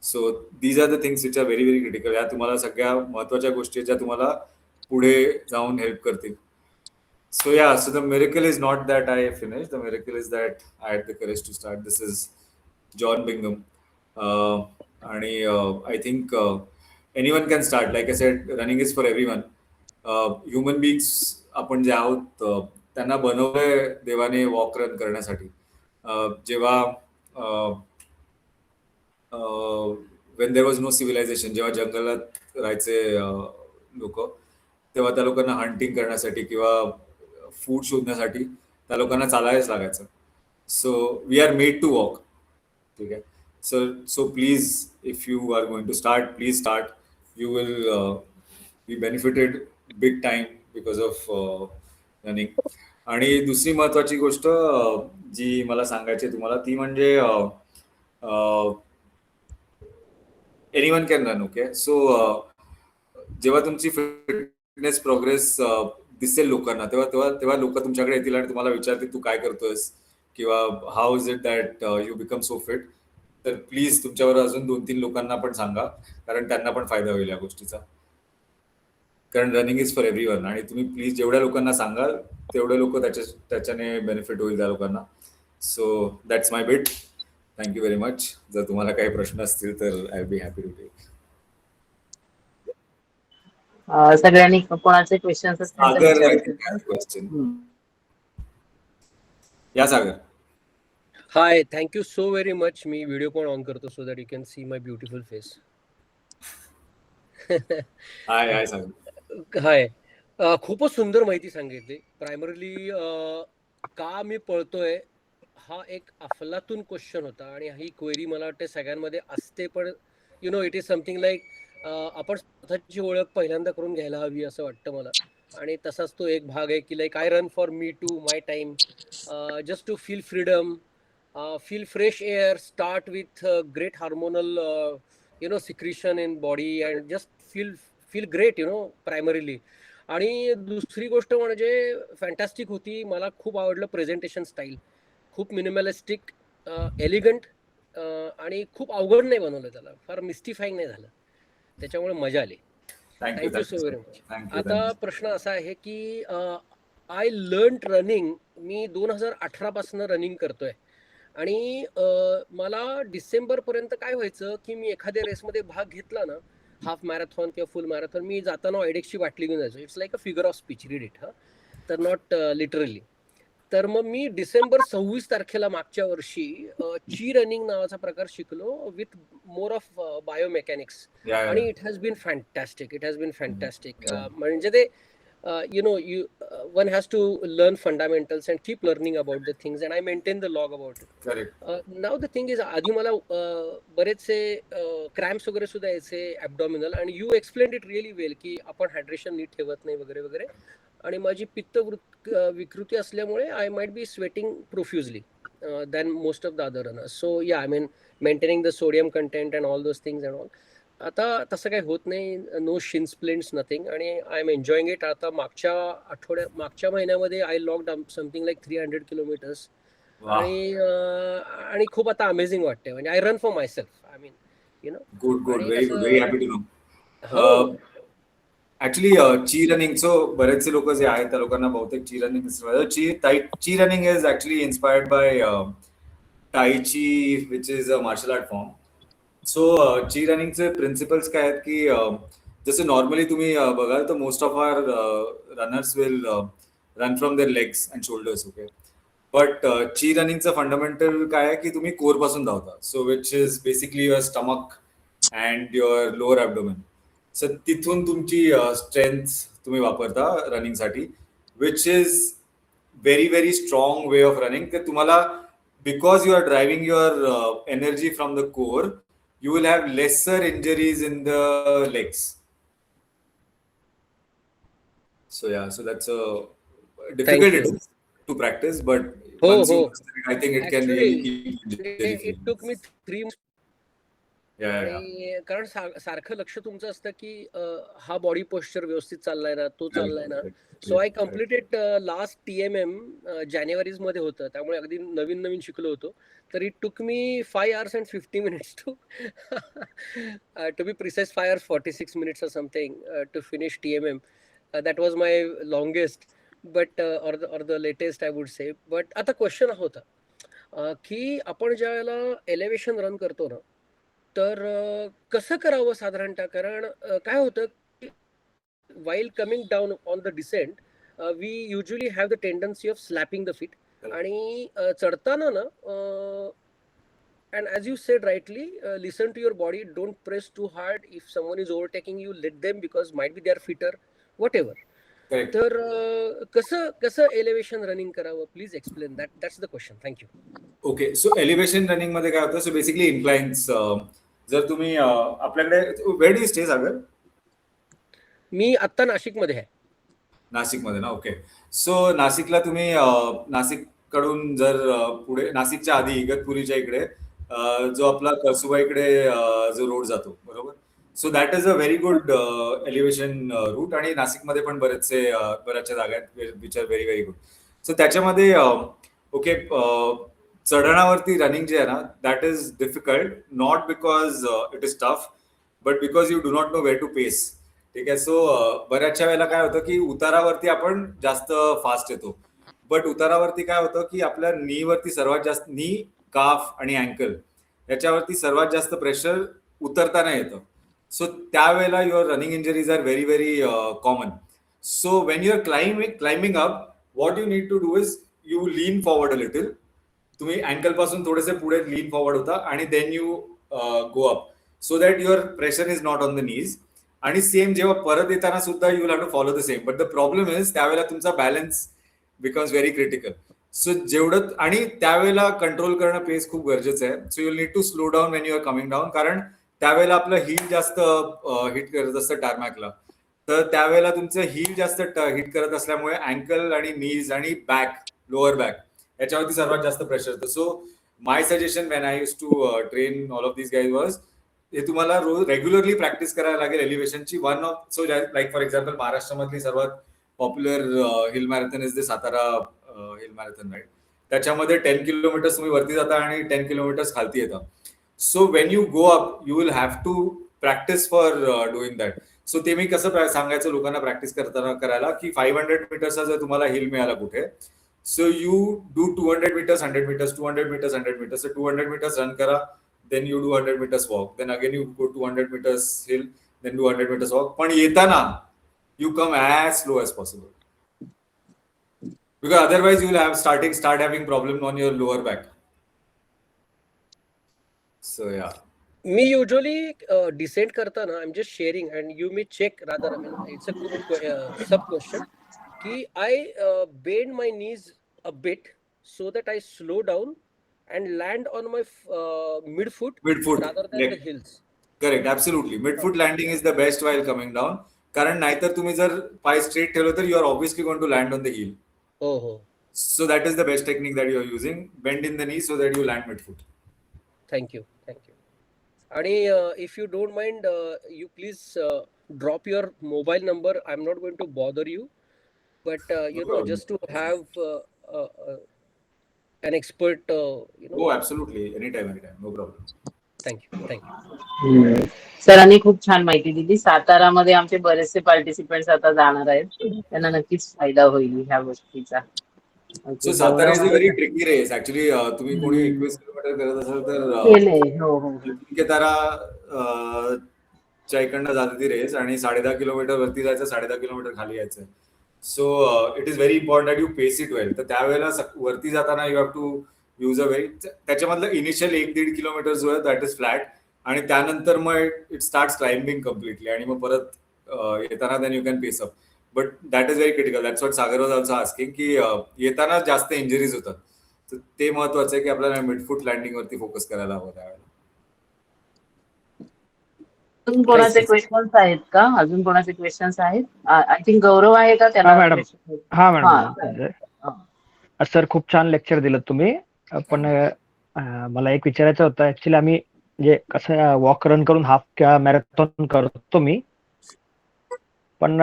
So these are the things which are very very critical. या तुम्हाला सगळ्या महत्वाच्या गोष्टी ज्या तुम्हाला पुढे जाऊन हेल्प करतील. So yeah, so the miracle is not that I finished. The miracle is that I had the courage to start. This is John Bingham, and I think anyone can start. Like I said, running is for everyone. Human beings आपण जे आहोत त्यांना बनवलंय देवाने walk run करण्यासाठी. जेव्हा when there was no civilization, जेव्हा जंगलात राहायचे लोक, तेव्हा त्या लोकांना हंटिंग करण्यासाठी किंवा फूड शोधण्यासाठी त्या लोकांना चालायच लागायचं. So we are made to walk. ठीक आहे. So please, if you are going to start, please start. You will be benefited big time because of running. आणि दुसरी महत्वाची गोष्ट जी मला सांगायची तुम्हाला, ती म्हणजे anyone can run. Okay, so जेव्हा तुमची फिटनेस प्रोग्रेस दिसेल लोकांना, तेव्हा तेव्हा तेव्हा लोक तुमच्याकडे येतील आणि तुम्हाला विचारतील तू काय करतोयस, किंवा how is it that you become so fit. तर प्लीज तुमच्यावर अजून 2-3 लोकांना पण सांगा, कारण त्यांना पण फायदा होईल या गोष्टीचा. कारण रनिंग इज फॉर एव्हरीवन, आणि तुम्ही प्लीज जेवढ्या लोकांना सांगाल तेवढे लोक त्याच्याने बेनिफिट होईल त्या लोकांना. So that's my bit. Thank you very much. जर तुम्हाला काही प्रश्न असतील तर I be happy to take. सगळ्यांनी कोणाचे क्वेश्चन्स असतील तर सागर, I विचारू think, has a question. शकता. या Sagar. Hi, thank you so very much. मी व्हिडिओ पण ऑन करतो so that you can see my beautiful face. Hi hi Sagar. Hi. खूपच सुंदर माहिती सांगितली. प्रायमरीली का मी पळतोय हा एक अफलातून क्वेश्चन होता, आणि ही क्वेरी मला वाटते सगळ्यांमध्ये असते, पण you know it is something like आपण स्वतःची ओळख पहिल्यांदा करून घ्यायला हवी असं वाटतं मला. आणि तसाच तो एक भाग आहे की like I run for me to my time, just to feel freedom, feel fresh air, start with great hormonal secretion in body, and just feel great, primarily. आणि दुसरी गोष्ट म्हणजे फॅन्टॅस्टिक होती, मला खूप आवडलं प्रेझेंटेशन स्टाईल. खूप मिनिमलिस्टिक, एलिगंट, आणि खूप अवघड नाही बनवलं त्याला, फार मिस्टिफाईंग नाही झालं, त्याच्यामुळे मजा आली. Thank you so very much. आता प्रश्न असा आहे की आय लर्न रनिंग, मी 2018 पासून रनिंग करतोय, आणि मला डिसेंबरपर्यंत काय व्हायचं की मी एखाद्या रेसमध्ये भाग घेतला ना, हाफ मॅरेथॉन किंवा फुल मॅरेथॉन, मी जाताना ऑयडेक्सची बाटली घेऊन जायचो. It's like a figure of speech, read it. तर नॉट लिटरली. तर मग मी डिसेंबर 26 तारखेला मागच्या वर्षी ची रनिंग नावाचा प्रकार शिकलो विथ मोर ऑफ बायोमेकॅनिक्स. या आणि it has been fantastic. Yeah. म्हणजे ते one has to learn fundamentals and keep learning about the things, and I maintain the log about it. Correct. Now the thing is, आधी मला बरेचसे cramps वगैरे सुद्धा यायचे ॲब्डॉमिनल, आणि यू एक्सप्लेन इट रिअली वेल की आपण हायड्रेशन नीट ठेवत नाही वगैरे वगैरे. आणि माझी विकृती असल्यामुळे I might be sweating profusely than most of the other runners. So yeah I mean maintaining the sodium content and all those things and all. आता तसं काही होत नाही, no shin splints nothing, and I am enjoying it. आता मागच्या महिन्यामध्ये I logged something like 300 kilometres. आणि खूप आता अमेझिंग वाटतंय. म्हणजे I run for myself, I mean good आणि व्हेरी कसं- व्हेरी हॅपी टू नो. हो. ऍक्च्युली ची रनिंग, सो बरेचसे लोक जे आहेत त्या लोकांना बहुतेक Chi running Chi running is actually inspired by tai chi, which is a martial art form. So Chi रनिंगचे प्रिन्सिपल्स काय आहेत की जसं नॉर्मली तुम्ही बघाल तर most of our runners will run from their legs and shoulders. Okay, but Chi रनिंगचं fundamental काय आहे की तुम्ही कोर पासून धावता. So which is basically your stomach and your lower abdomen. So तिथून तुमची स्ट्रेंथ तुम्ही वापरता रनिंगसाठी, which is very very strong way of running. तर तुम्हाला, because you are driving your energy from the core, you will have lesser injuries in the legs. So yeah, so that's a difficult it is to practice, but once you master it, I think it can really keep injury free. It took me 3 months. Yeah. आणि कारण सारखं लक्ष तुमचं असतं की हा body posture व्यवस्थित चाललाय ना, तो चाललाय ना. So I completed last TMM जानेवारीज मध्ये होतं, त्यामुळे अगदी नवीन शिकलो होतो. तर it took me 5 hours and 50 minutes to be precise, 5 hours 46 minutes or something to finish TMM. That was my longest, but or the latest I would say. But आता question होता की आपण ज्या वेळेला एलिव्हेशन रन करतो ना, तर कसं करावं साधारणतः. कारण काय होतं, while coming down on the descent, we usually have the tendency of slapping the feet. आणि चढताना ना, and as you said rightly, listen to your body, don't press too hard. If someone is overtaking you, let them, because might be they are fitter, whatever. तर कसं elevation running करावं, please explain that. That's the question. Thank you. Okay, so elevation running मध्ये काय होतं, so basically इन्क्लाइन्स. जर तुम्ही आपल्याकडे, where do you stay सागर? मी आता नाशिकमध्ये आहे. नाशिकमध्ये ना, ओके. सो नाशिकला तुम्ही नाशिक कडून जर पुढे, नाशिकच्या आधी इगतपुरीच्या इकडे जो आपला कळसुबाईकडे जो रोड जातो, बरोबर. So that is a very good elevation route. आणि नाशिकमध्ये पण बऱ्याचशा जागा आहेत which are very very good. So त्याच्यामध्ये ओके, चढणावरती रनिंग जे आहे ना, that is difficult, not because it is tough, but because you do not know where to pace. ठीक आहे. सो बऱ्याचशा वेळेला काय होतं की उतारावरती आपण जास्त फास्ट येतो, बट उतारावरती काय होतं की आपल्या नी वरती सर्वात जास्त, नी, काफ आणि अँकल याच्यावरती सर्वात जास्त प्रेशर उतरताना येतं. सो त्यावेळेला your running injuries are very very common. So when you are climbing up, what you need to do is you lean forward a little. तुम्ही अँकल पासून थोडेसे पुढे लीन फॉरवर्ड होता आणि then you go up, so that your pressure is not on the knees. आणि same जेव्हा परत येताना सुद्धा you will have to follow the same. But the problem is त्यावेळेला तुमचा balance becomes very critical. So जेवढं, आणि त्यावेळेला कंट्रोल करणं पेस खूप गरजेचं आहे. So you need to slow down when you are coming down, कारण त्यावेळेला आपलं हील जास्त हिट करत असतं टार्मॅकला. तर त्यावेळेला तुमचं हील जास्त हिट करत असल्यामुळे अँकल आणि नीज आणि बॅक, लोअर बॅक याच्यावरती सर्वात जास्त प्रेशर येतं. So my suggestion when I use to train all of this guys was, हे तुम्हाला रोज रेग्युलरली प्रॅक्टिस करायला लागेल एलिव्हेशनची. One of, so like for example महाराष्ट्रामधली सर्वात popular hill marathon is the Satara hill marathon, right. त्याच्यामध्ये 10 किलोमीटर्स तुम्ही वरती जाता आणि 10 किलोमीटर्स खालती येता. So when you go up you will have to practice for doing that. So ते मी कसं सांगायचं लोकांना प्रॅक्टिस करताना करायला, की 500 मीटर्सचा जर तुम्हाला हिल मिळाला कुठे, so you do 200 meters 100 meters 200 meters 100 meters. So 200 meters run करा, then you do 100 meters walk, then again you go 200 meters hill, then do 100 meters walk. पण येताना you come as slow as possible, because otherwise you will start having problem on your lower back. So yeah. मी usually descend करताना I am just sharing and you may check rather I mean it's a good sub question की I bend my knees a bit so that I slow down and land on my midfoot Midfoot. Rather than the heels. Correct, absolutely. Midfoot landing is the best while coming down. कारण नाहीतर तुम्ही जर पाय straight ठेवलं तर you are obviously going to land on the heel. हो हो. So that is the best technique that you are using. Bend in the knee so that you land midfoot. Thank you. आणि if you don't mind you please drop your mobile number. I am not going to bother you but you know problem. Just to have an expert Oh, absolutely. Anytime. No problem. Thank you. सरांनी खूप छान माहिती दिली. सातारामध्ये आमचे बरेचसे participants आता जाणार आहेत, त्यांना नक्कीच फायदा होईल ह्या गोष्टीचा. So Satara is a very tricky race. Actually, तुम्ही कोणी 21 किलोमीटर करत असाल तर केलंय. हो. तारा च्या इकडनं जाते ती रेस आणि 10.5 किलोमीटर वरती जायचं, 10.5 किलोमीटर खाली यायचं. So it is very important that you pace it well. तर त्यावेळेला वरती जाताना you have to use a very, त्याच्यामधलं इनिशियल 1-1.5 किलोमीटर जो आहे दॅट इज फ्लॅट आणि त्यानंतर मग इट स्टार्ट क्लाइम्बिंग कम्प्लिटली आणि मग परत येताना then you can pace up. But that is very critical. That's what Sagar was also asking की येताना जास्त इंजरीज होतात. तर ते महत्वाचं आहे की आपल्याला मिडफूट लँडिंग वरती फोकस करायला हवं त्यावेळेला. अजून कोणाचे क्वेश्चन्स आहेत का? अजून कोणाचे क्वेश्चन्स आहेत? आय थिंक गौरव आहे का त्याला? मॅडम. हा मॅडम. सर खूप छान लेक्चर दिलं तुम्ही. पण मला एक विचारायचं होतं. ऍक्च्युली आम्ही म्हणजे कसं वॉक रन करून हाफ किंवा मॅरेथॉन करतो मी, पण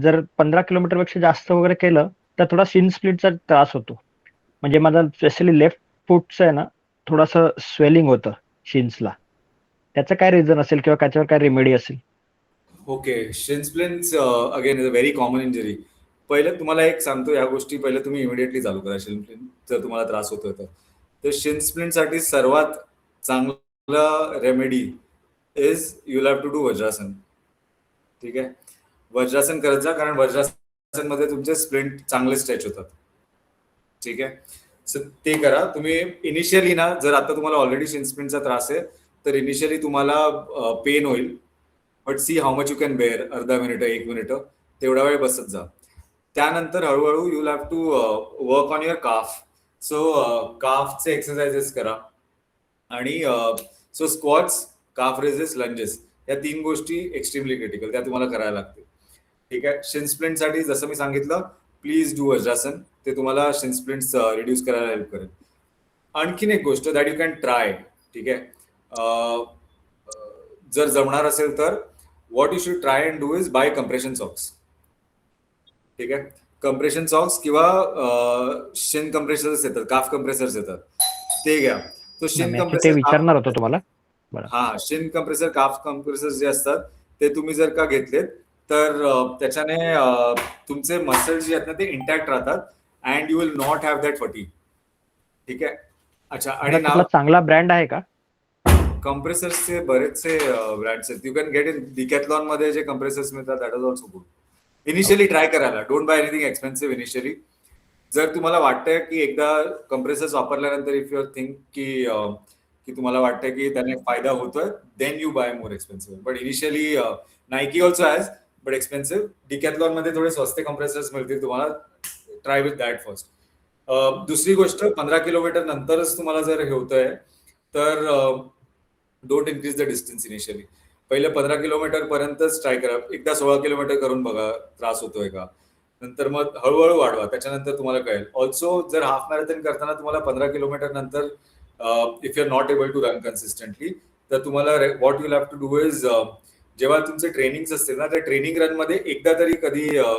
जर 15 किलोमीटर पेक्षा जास्त वगैरे केलं तर थोडा शिन स्प्लिटचा त्रास होतो. म्हणजे माझा स्पेशली लेफ्ट फूटचं आहे ना थोडंसं स्वेलिंग होतं शिन्सला. त्याचं काय रिझन असेल किंवा त्याच्यावर काय रेमेडी असेल? Okay, Shin splints again is a very common injury. पहिलं तुम्हाला एक सांगतो, या गोष्टी पहिलं तुम्ही इमिडिएटली चालू करा. शिन स्प्लिंट जर तुम्हाला त्रास होतोय तर शिन स्प्लिंटसाठी सर्वात चांगला remedy is you have to do vajrasana. ठीक आहे, वज्रासन करत जा, कारण वज्रासन मध्ये तुमचे स्प्लिंट चांगले स्ट्रेच होतात. ठीक आहे, सो ते करा तुम्ही. इनिशियली ना, जर आता तुम्हाला ऑलरेडी शिन स्प्लिंटचा त्रास आहे तर इनिशियली तुम्हाला पेन होईल, but see how much you can bear. अर्धा मिनिट, 1 मिनिट तेवढा वेळ बसत जा. त्यानंतर हळूहळू you have to work on your calf. So काफचे एक्सरसाइजेस करा आणि so squats, calf raises, lunges या 3 गोष्टी एक्स्ट्रीमली क्रिटिकल, त्या तुम्हाला करायला लागतील. ठीक आहे, शिन स्प्लिंटसाठी जसं मी सांगितलं, प्लीज डू वज्रासन. ते तुम्हाला शिन स्प्लिंट्स रिड्यूस करायला हेल्प करेल. आणखीन एक गोष्ट दॅट यू कॅन ट्राय. ठीक आहे, जर जमणार असेल तर what you should try and do is by compression socks. ठीक आहे, कम्प्रेशन सॉक्स किंवा शिन कम्प्रेसर्स येतात, काफ कम्प्रेसर्स येतात, ते घ्या. तो शिन ते विचारणार होतो तुम्हाला. हा, शिन कम्प्रेसर, काफ कम्प्रेसर जे असतात ते तुम्ही जर का घेतलेत तर त्याच्याने तुमचे मसल्स जे आहेत ना ते इंटॅक्ट राहतात and you will not have that fatigue. ठीक आहे. अच्छा, आणि चांगला ब्रँड आहे का? कम्प्रेसर्सचे बरेचसे ब्रँड्स आहेत. You can get in Decathlon मध्ये जे कम्प्रेसर्स मिळतात, that is also good. Initially try करायला, don't buy anything expensive initially. जर तुम्हाला वाटतंय की एकदा कम्प्रेसर्स वापरल्यानंतर इफ युअर थिंक की तुम्हाला वाटतंय की त्याने फायदा होतोय, then you buy more expensive. But initially Nike also has, but expensive. Decathlon मध्ये थोडे स्वस्त कम्प्रेसर्स मिळतील तुम्हाला, ट्राय विथ दॅट फर्स्ट. दुसरी गोष्ट, 15 किलोमीटर नंतरच तुम्हाला जर हे होतंय तर don't increase the distance initially. पहिले 15 किलोमीटर पर्यंतच ट्राय करा. एकदा 16 किलोमीटर करून बघा त्रास होतोय का, नंतर मग हळूहळू वाढवा, त्याच्यानंतर तुम्हाला कळेल. ऑल्सो जर हाफ मॅरेथॉन करताना तुम्हाला 15 किलोमीटर नंतर if you are not able to run consistently, तर तुम्हाला what you have to do is, जेव्हा तुमचे ट्रेनिंग असतील ना, त्या ट्रेनिंग रन मध्ये एकदा तरी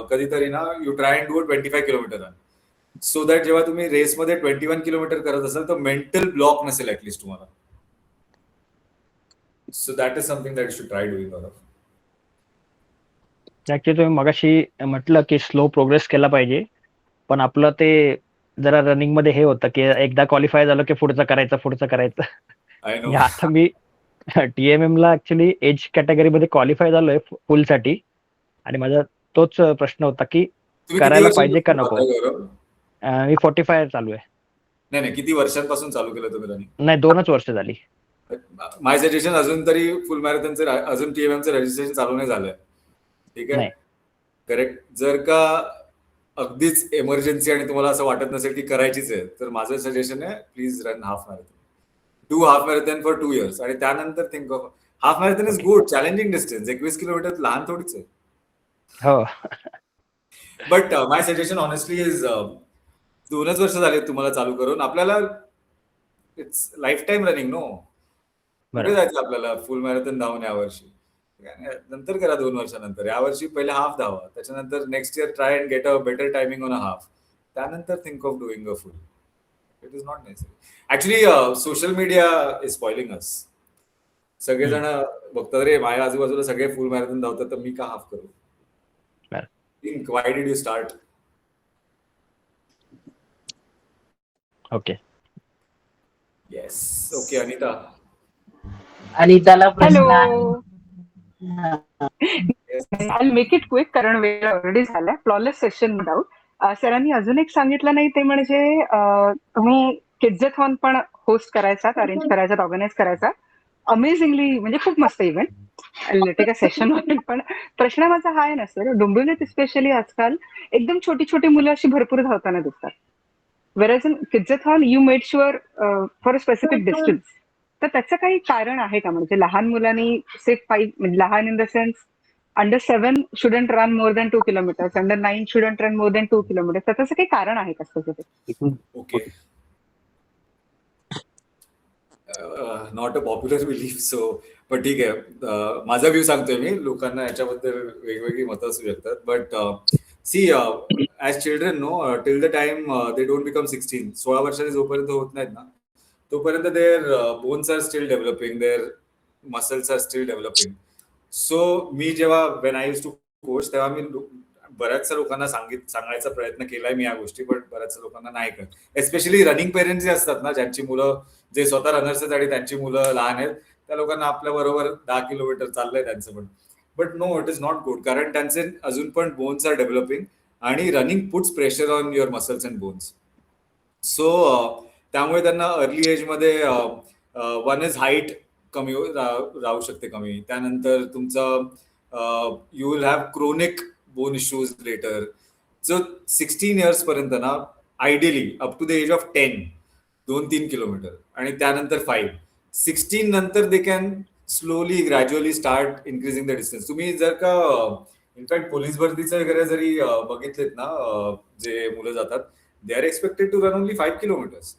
कधीतरी ना you try and do 25 kilometre run, so that जेव्हा तुम्ही रेसमध्ये 21 किलोमीटर करत असाल तर मेंटल ब्लॉक नसेल ऍटलीस्ट तुम्हाला. So that is something that you should try doing. Actually तुम्ही मगाशी म्हटलं की स्लो प्रोग्रेस केला पाहिजे, पण आपलं ते जरा रनिंग मध्ये हे होतं की एकदा क्वालिफाय झालं की पुढचं करायचं. आता मी TMM ला ऍक्च्युली एज कॅटेगरी मध्ये क्वालिफाय झालोय फुल साठी, आणि माझा तोच प्रश्न होता की करायला पाहिजे का नको. मी 45 चालू आहे. नाही, किती वर्षांपासून चालू केलं तुम्ही रनिंग? नाही, 2च वर्ष झाली. माय सजेशन, अजून तरी फुल मॅरेथॉनचं अजून TMMचं रजिस्ट्रेशन चालू नाही झालंय. ठीक आहे, नाही. करेक्ट. जर का अगदीच इमर्जन्सी आणि तुम्हाला असं वाटत नसेल की करायचीच आहे, तर माझं सजेशन आहे, please run half marathon. Do half marathon for 2 years आणि त्यानंतर think of half marathon. Is good, challenging distance. 21 kilometre लहान थोडीच आहे. हो. But my suggestion honestly is 2च वर्ष झाले तुम्हाला चालू करून. आपल्याला it's lifetime running, no. कुठे जायचं आपल्याला फुल मॅरेथॉन धावून यावर्षी? नंतर करा 2 वर्षानंतर. यावर्षी पहिले हाफ धावा, त्याच्यानंतर next year try and get a better timing on a half. त्यानंतर think of doing a full. It is not necessary. Actually social media is spoiling us. सगळेजण बघतात, रे माझ्या आजूबाजूला सगळे फुल मॅरेथॉन धावतात, तर मी का हाफ करू? Think, why did you start? Okay. Yes. Okay, Anita. अनिताला प्रश्न आहे. Hello. I make it quick कारण वेळ ऑलरेडी झालाय. Flawless session doubt. सरांनी अजून एक सांगितलं नाही ते म्हणजे तुम्ही किड्झथॉन पण होस्ट करायचा, अरेंज करायचा, ऑर्गनाईज करायचा. अमेझिंगली, म्हणजे खूप मस्त इव्हेंट. Take a session. पण प्रश्न माझा हा आहे ना सर, डोंबिवलीत स्पेशली आजकाल एकदम छोटी छोटी मुलं अशी भरपूर धावताना दिसतात. Whereas in Kidsathon, you made sure for a specific distance. तर त्याचं काही कारण आहे का? म्हणजे लहान मुलांनी से 5, म्हणजे लहान in the sense under 7 shouldn't run more than 2 kilometers, under 9 shouldn't run more than 2 kilometers. त्याचं काही कारण आहे का specific? Okay. Not a popular belief, so पण ठीक आहे. माझा व्ह्यू सांगतोय मी. लोकांना याच्याबद्दल वेगवेगळी मतं असू शकतात. But see, as children, no, till the time they don't become 16, 16 वर्षाचे जोपर्यंत होत नाहीत ना, तोपर्यंत their bones are still developing, their muscles are still developing. So मी जेव्हा when I use to coach, तेव्हा मी बऱ्याचशा लोकांना सांगायचा प्रयत्न केलाय मी या गोष्टी, पण बऱ्याचशा लोकांना नाही करत. एस्पेशली रनिंग पेरेंट्स जे असतात ना, ज्यांची मुलं, जे स्वतः रनर्स आहेत आणि त्यांची मुलं लहान आहेत, त्या लोकांना आपल्या बरोबर 10 किलोमीटर चाललंय त्यांचं पण. But no, it is not good, कारण त्यांचे अजून पण बोन्स आर डेव्हलपिंग आणि running puts pressure on your muscles and bones. So त्यामुळे त्यांना अर्ली एजमध्ये वन इज हाईट कमी राहू शकते कमी. त्यानंतर तुमचं you will have chronic bone issues later. जो 16 years पर्यंत ना, ideally up to the age of 10, 2-3 kilometer आणि त्यानंतर 5. 16 नंतर they can slowly gradually start increasing the distance. तुम्ही जर का इनफॅक्ट पोलीस भरतीचं वगैरे जरी बघितलेत ना, जे मुलं जातात, they are expected to run only 5 kilometers.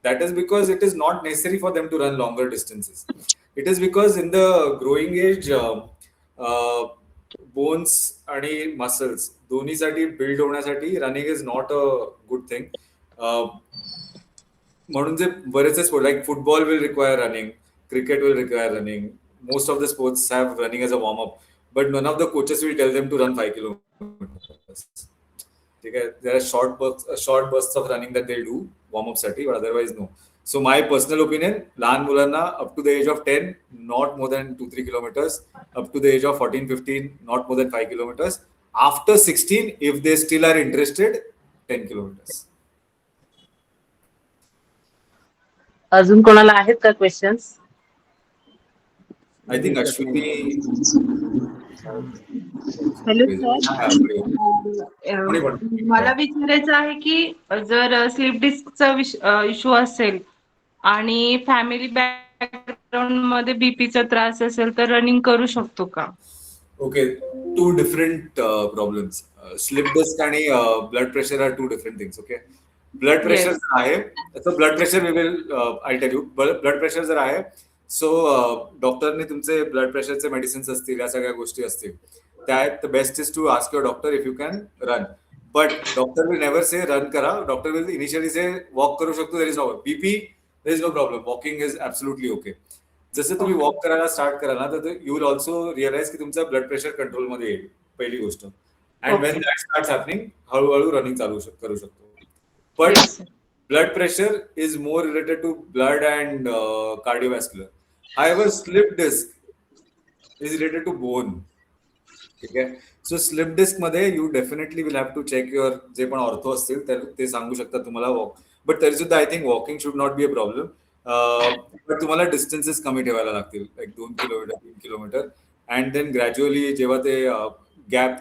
That is because it is not necessary for them to run longer distances. It is because in the growing age, bones आणि muscles दोन्हीसाठी बिल्ड होण्यासाठी running is not a good thing. म्हणून जे बरेचसे sport, like football will require running, cricket will require running, most of the sports have running as a warm up, but none of the coaches will tell them to run 5 kilometers. ठीक आहे, there are short bursts of running that they do warm up साठी, but otherwise no. So my personal opinion, लहान मुलांना up to the age of 10 not more than 2-3 kilometers, up to the age of 14-15 not more than 5 kilometers, after 16 if they still are interested 10 kilometers. अजून कोणाला आहेत का questions? I think Ashwini. Hello sir, मला विचारायचं आहे की जर स्लिप डिस्कचा इश्यू असेल आणि फॅमिली बॅकग्राऊंड मध्ये बीपीचा त्रास असेल तर रनिंग करू शकतो का? Okay, 2 different problems. Slip disc आणि blood pressure are 2 different things. Okay, blood pressure आहे, तर blood pressure we will I tell you. Blood pressure जर आहे, सो डॉक्टरने तुमचे ब्लड प्रेशरचे मेडिसिन्स असतील, या सगळ्या गोष्टी असतील, त्यात best is to ask your doctor if you can run. But doctor will never say run करा. Doctor will initially say walk करू शकतो, there is no BP, there is no problem, walking is absolutely okay. जसं तुम्ही walk करायला start करा ना, तर you will also realise की तुमचा ब्लड प्रेशर कंट्रोलमध्ये येईल, पहिली गोष्ट. And when that starts happening, हळूहळू रनिंग चालू करू शकतो. पण blood pressure is more related to blood and cardiovascular. However, slip disc is related to bone. ठीक आहे. सो स्लिप डिस्क मध्ये you definitely will have to check your जे पण ऑर्थो असतील तर ते सांगू शकतात तुम्हाला वॉक, बट तरी सुद्धा I think walking should not be a problem. But तुम्हाला डिस्टन्सेस कमी ठेवायला लागतील, like 2 kilometre 3 kilometre, and then gradually जेव्हा ते गॅप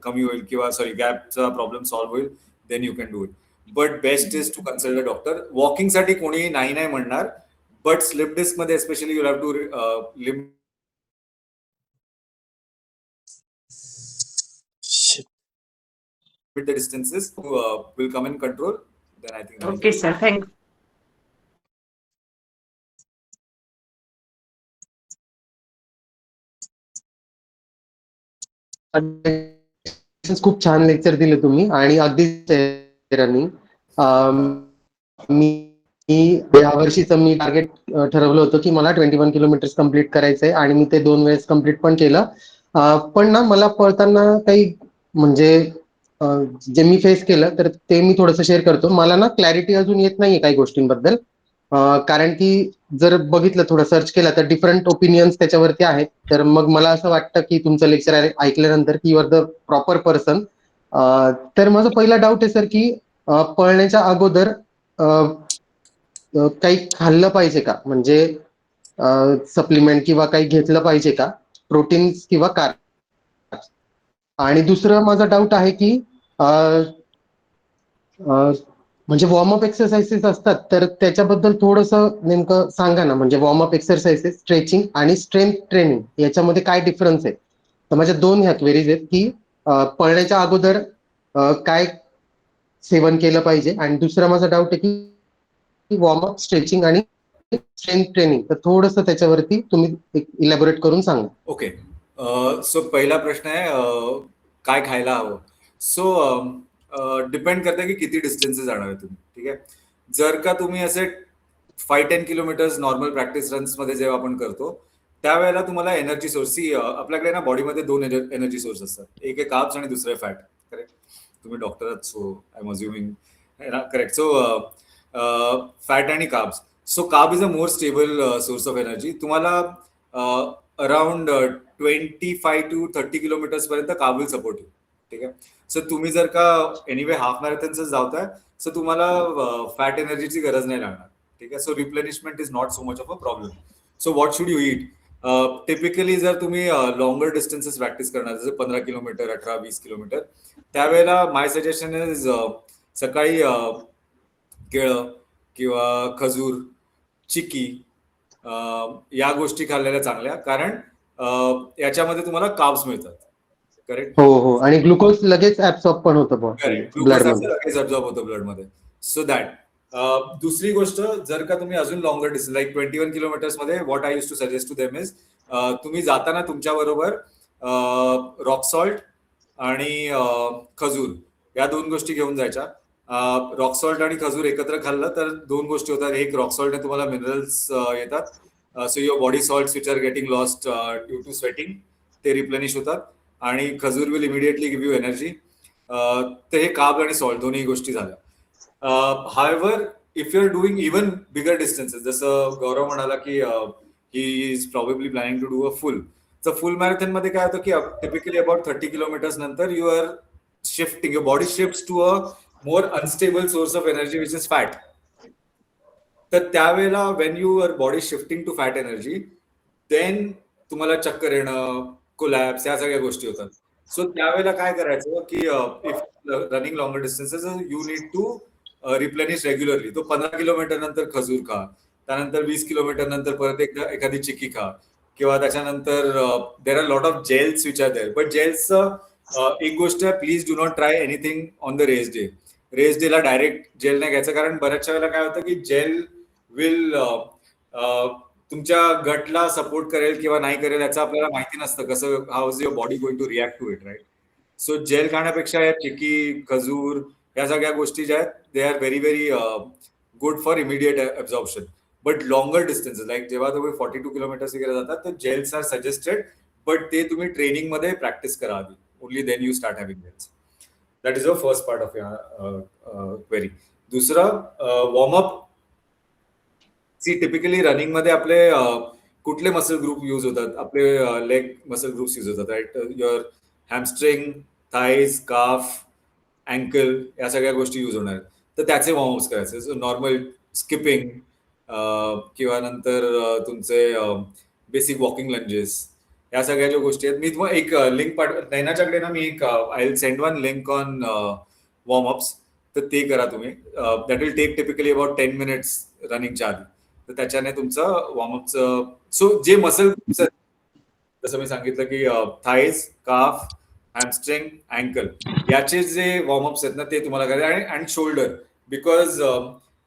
कमी होईल किंवा सॉरी गॅपचा प्रॉब्लेम सॉल्व्ह होईल then you can do it. But best is to consult a doctor. वॉकिंगसाठी कोणी नाही नाही म्हणणार, बट स्लिप डिस्क मध्ये specially you have to limit the distances will come in control, then I think okay sir, thank you. खूप छान lecture दिले तुम्ही आणि अगदी सरांनी मी यावर्षीचं मी टार्गेट ठरवलं होतं की मला 21 किलोमीटर्स कम्प्लीट करायचंय आणि मी ते 2 वेळेस कम्प्लीट पण केलं. पण ना मला पळताना काही म्हणजे जे मी फेस केलं तर ते मी थोडंसं शेअर करतो. मला ना क्लॅरिटी अजून येत नाहीये काही गोष्टींबद्दल, कारण की जर बघितलं थोडं सर्च केलं तर डिफरंट ओपिनियन्स त्याच्यावरती आहेत. तर मग मला असं वाटतं की तुमचं लेक्चर ऐकल्यानंतर की you are the proper person. तर माझा पहिला डाऊट आहे सर की पळण्याच्या अगोदर काही खाल्लं पाहिजे का, म्हणजे सप्लिमेंट किंवा काही घेतलं पाहिजे का, प्रोटीन्स किंवा कार्ब. आणि दुसरं माझा डाऊट आहे की म्हणजे वॉर्मअप एक्सरसाइजेस असतात तर त्याच्याबद्दल थोडंसं नेमकं सांगा ना, म्हणजे वॉर्मअप एक्सरसाइजेस, स्ट्रेचिंग आणि स्ट्रेंथ ट्रेनिंग याच्यामध्ये काय डिफरन्स आहे. तर माझ्या 2 ह्या क्वेरीज आहेत की पळण्याच्या अगोदर काय सेवन केलं पाहिजे, आणि दुसरा माझा डाऊट आहे की वॉर्मअप, स्ट्रेचिंग आणि स्ट्रेंथ ट्रेनिंग, तर थोडंसं त्याच्यावरती तुम्ही इलॅबोरेट करून सांगा. ओके. सो पहिला प्रश्न आहे काय खायला हवं. सो डिपेंड करतं की किती डिस्टन्सेस जाणार आहे तुम्ही. ठीक आहे. जर का तुम्ही असे 5-10 किलोमीटर्स नॉर्मल प्रॅक्टिस रन्स मध्ये जेव्हा आपण करतो त्यावेळेला तुम्हाला एनर्जी सोर्स, आपल्याकडे ना बॉडीमध्ये 2 एनर्जी सोर्स असतात, एक आहे कार्ब्स आणि दुसरं आहे फॅट. करेक्ट. तुम्ही डॉक्टर आहात, so I am assuming. Correct. So fat आणि carbs. So carb is a more stable source of energy. तुम्हाला अराउंड 25 to 30 किलोमीटर्स पर्यंत कार्ब विल सपोर्ट यू. ठीक आहे. सो तुम्ही जर का एनिवे हाफ मॅरेथॉनच जावताय सो तुम्हाला फॅट एनर्जीची गरज नाही लागणार. ठीक आहे. So replenishment is not so much of a problem. So what should you eat. Typically जर तुम्ही लॉंगर डिस्टन्सेस प्रॅक्टिस करणार, जसं 15 किलोमीटर, 18-20 किलोमीटर, त्यावेळेला माय सजेशन इज सकाळी केळं किंवा खजूर, चिकी, या गोष्टी खाल्लेल्या चांगल्या, कारण याच्यामध्ये तुम्हाला कार्ब्स मिळतात. करेक्ट. हो, आणि ग्लुकोज लगेच ऍब्सॉर्ब पण होतं ब्लड मध्ये. लगेच अब्झॉर्ब होतं ब्लड मध्ये. So that. दुसरी गोष्ट, जर का तुम्ही अजून लॉंगर डिस्टन्स लाईक 21 किलोमीटर्स मध्ये, what I use to suggest to them is, तुम्ही जाताना तुमच्या बरोबर रॉक सॉल्ट आणि खजूर या 2 गोष्टी घेऊन जायच्या. रॉक सॉल्ट आणि खजूर एकत्र खाल्लं तर 2 गोष्टी होतात. एक, रॉक सॉल्टने तुम्हाला मिनरल्स येतात, so your body salts which are getting lost due to sweating ते रिप्लेनिश होतात, आणि खजूर will immediately give you energy. तर हे कार्ब आणि सॉल्ट दोन्ही गोष्टी झाल्या. However if you are doing even bigger distances, जसं गौरव म्हणाला की he is probably planning to do a full. तर फुल मॅरेथॉन मध्ये काय होतं की टिपिकली अबाउट 30 किलोमीटर्स नंतर you are shifting, your body shifts to a more unstable source of energy which is fat. तर त्यावेळेला when you are body shifting to fat energy, then तुम्हाला चक्कर येणं, कोलॅप्स, या सगळ्या गोष्टी होतात. सो त्यावेळेला काय करायचं की if running longer distances, you need to replenish regularly. तो 15 किलोमीटर नंतर खजूर खा, त्यानंतर 20 किलोमीटर नंतर परत एखादी चिक्की खा, किंवा त्याच्यानंतर there are lot of gels which are there. But जेल्सचं एक गोष्ट आहे, please do not try anything on the race day. Race डेला डायरेक्ट जेल नाही घ्यायचं, कारण बऱ्याचशा वेळेला काय होतं की जेल विल तुमच्या गटला सपोर्ट करेल किंवा नाही करेल याचं आपल्याला माहिती नसतं, कसं how is your body going to react to it, right. So gel खाण्यापेक्षा या चिकी, खजूर, या सगळ्या गोष्टी ज्या आहेत they are very very good for immediate absorption. But longer distances like जेव्हा तुम्ही 42 किलोमीटर्स वगैरे जातात तर जेल्स आर सजेस्टेड, बट ते तुम्ही ट्रेनिंग मध्ये प्रॅक्टिस करा आधी, only then you start having gels. That is the first part of your query. दुसरं, वॉर्मअप. सी टिपिकली रनिंग मध्ये आपले कुठले मसल ग्रुप यूज होतात, आपले लेग मसल ग्रुप्स यूज होतात, right. Your hamstring, thighs, calf, ankle या सगळ्या गोष्टी यूज होणार आहेत. तर त्याचे वॉर्मअप्स करायचे. सो नॉर्मल स्किपिंग किंवा नंतर तुमचे बेसिक वॉकिंग लंजेस या सगळ्या ज्या गोष्टी आहेत. मी तुम्हाला एक लिंक नैनाच्याकडे ना मी एक I will send one link on warmups. तर ते करा तुम्ही. That will take typically about 10 minutes रनिंगच्या आधी. तर त्याच्याने तुमचं वॉर्मअपचं सो जे मसल ग्रुप्स आहेत जसं मी सांगितलं की थाईज, काफ, हॅमस्ट्रिंग, अँकल याचे जे वॉर्मअप्स आहेत ना ते तुम्हाला करायचे. आणि shoulder because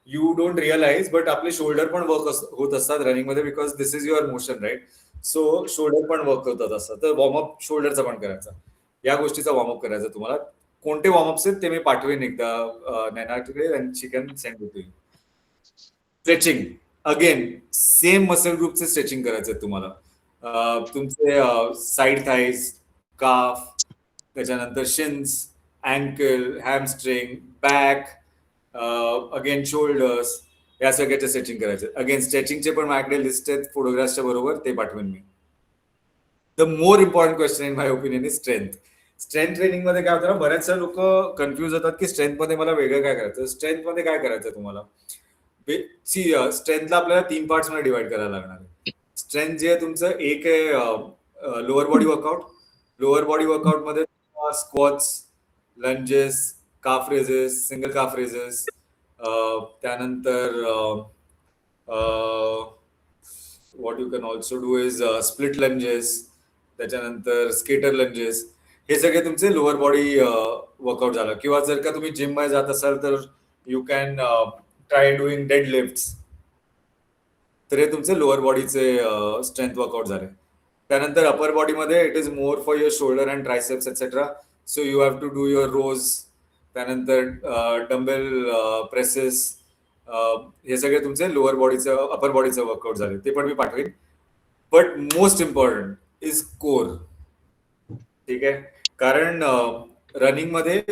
you don't realize but आपले शोल्डर पण वर्क होत असतात रनिंगमध्ये because this is your motion right. So shoulder पण वर्क होतात असतात. तर वॉर्मअप शोल्डरचा पण करायचा. या गोष्टीचा वॉर्मअप करायचा तुम्हाला. कोणते वॉर्मअप्स आहेत ते मी पाठवेन एकदा नैनाकडे आणि she can send to you. Stretching again same muscle ग्रुपचे स्ट्रेचिंग करायचे तुम्हाला. तुमचे साईड थाईज, काफ, त्याच्यानंतर shins, ankle, hamstring, back, again shoulders या सगळ्याचे स्ट्रेचिंग करायचे. अगेन स्ट्रेचिंगचे पण माझ्याकडे लिस्ट आहेत फोटोग्राफ्सच्या बरोबर, ते पाठवेन मी. The more important question in my opinion is strength. Strength training मध्ये काय होतं, बऱ्याचशा लोक कन्फ्युज होतात की स्ट्रेंथ मध्ये मला वेगळं काय करायचं. स्ट्रेंथ मध्ये काय करायचं तुम्हाला, स्ट्रेंथला आपल्याला 3 पार्ट्स मध्ये डिवाइड करायला लागणार आहे. स्ट्रेंथ जे आहे तुमचं एक आहे lower body workout. Lower body workout मध्ये स्क्वॉट्स, लंजेस, काफ रेजेस, सिंगल काफ रेजेस, त्यानंतर what you can also do is split lunges, त्याच्यानंतर स्केटर लंजेस. हे सगळे तुमचे लोअर बॉडी वर्कआउट झालं. किंवा जर का तुम्ही जिम मध्ये जात असाल तर you can try doing dead lifts. तर हे तुमचे लोअर बॉडीचे स्ट्रेंथ वर्कआउट झाले. त्यानंतर अपर बॉडीमध्ये it is more for your shoulder and triceps etcetera. So you have to do your rows. त्यानंतर डंबेल प्रेसेस. हे सगळे तुमचे लोअर बॉडीचं अपर बॉडीचं वर्कआउट झाले. ते पण मी पाठवेन. But most important is core. ठीक आहे, कारण रनिंग मध्ये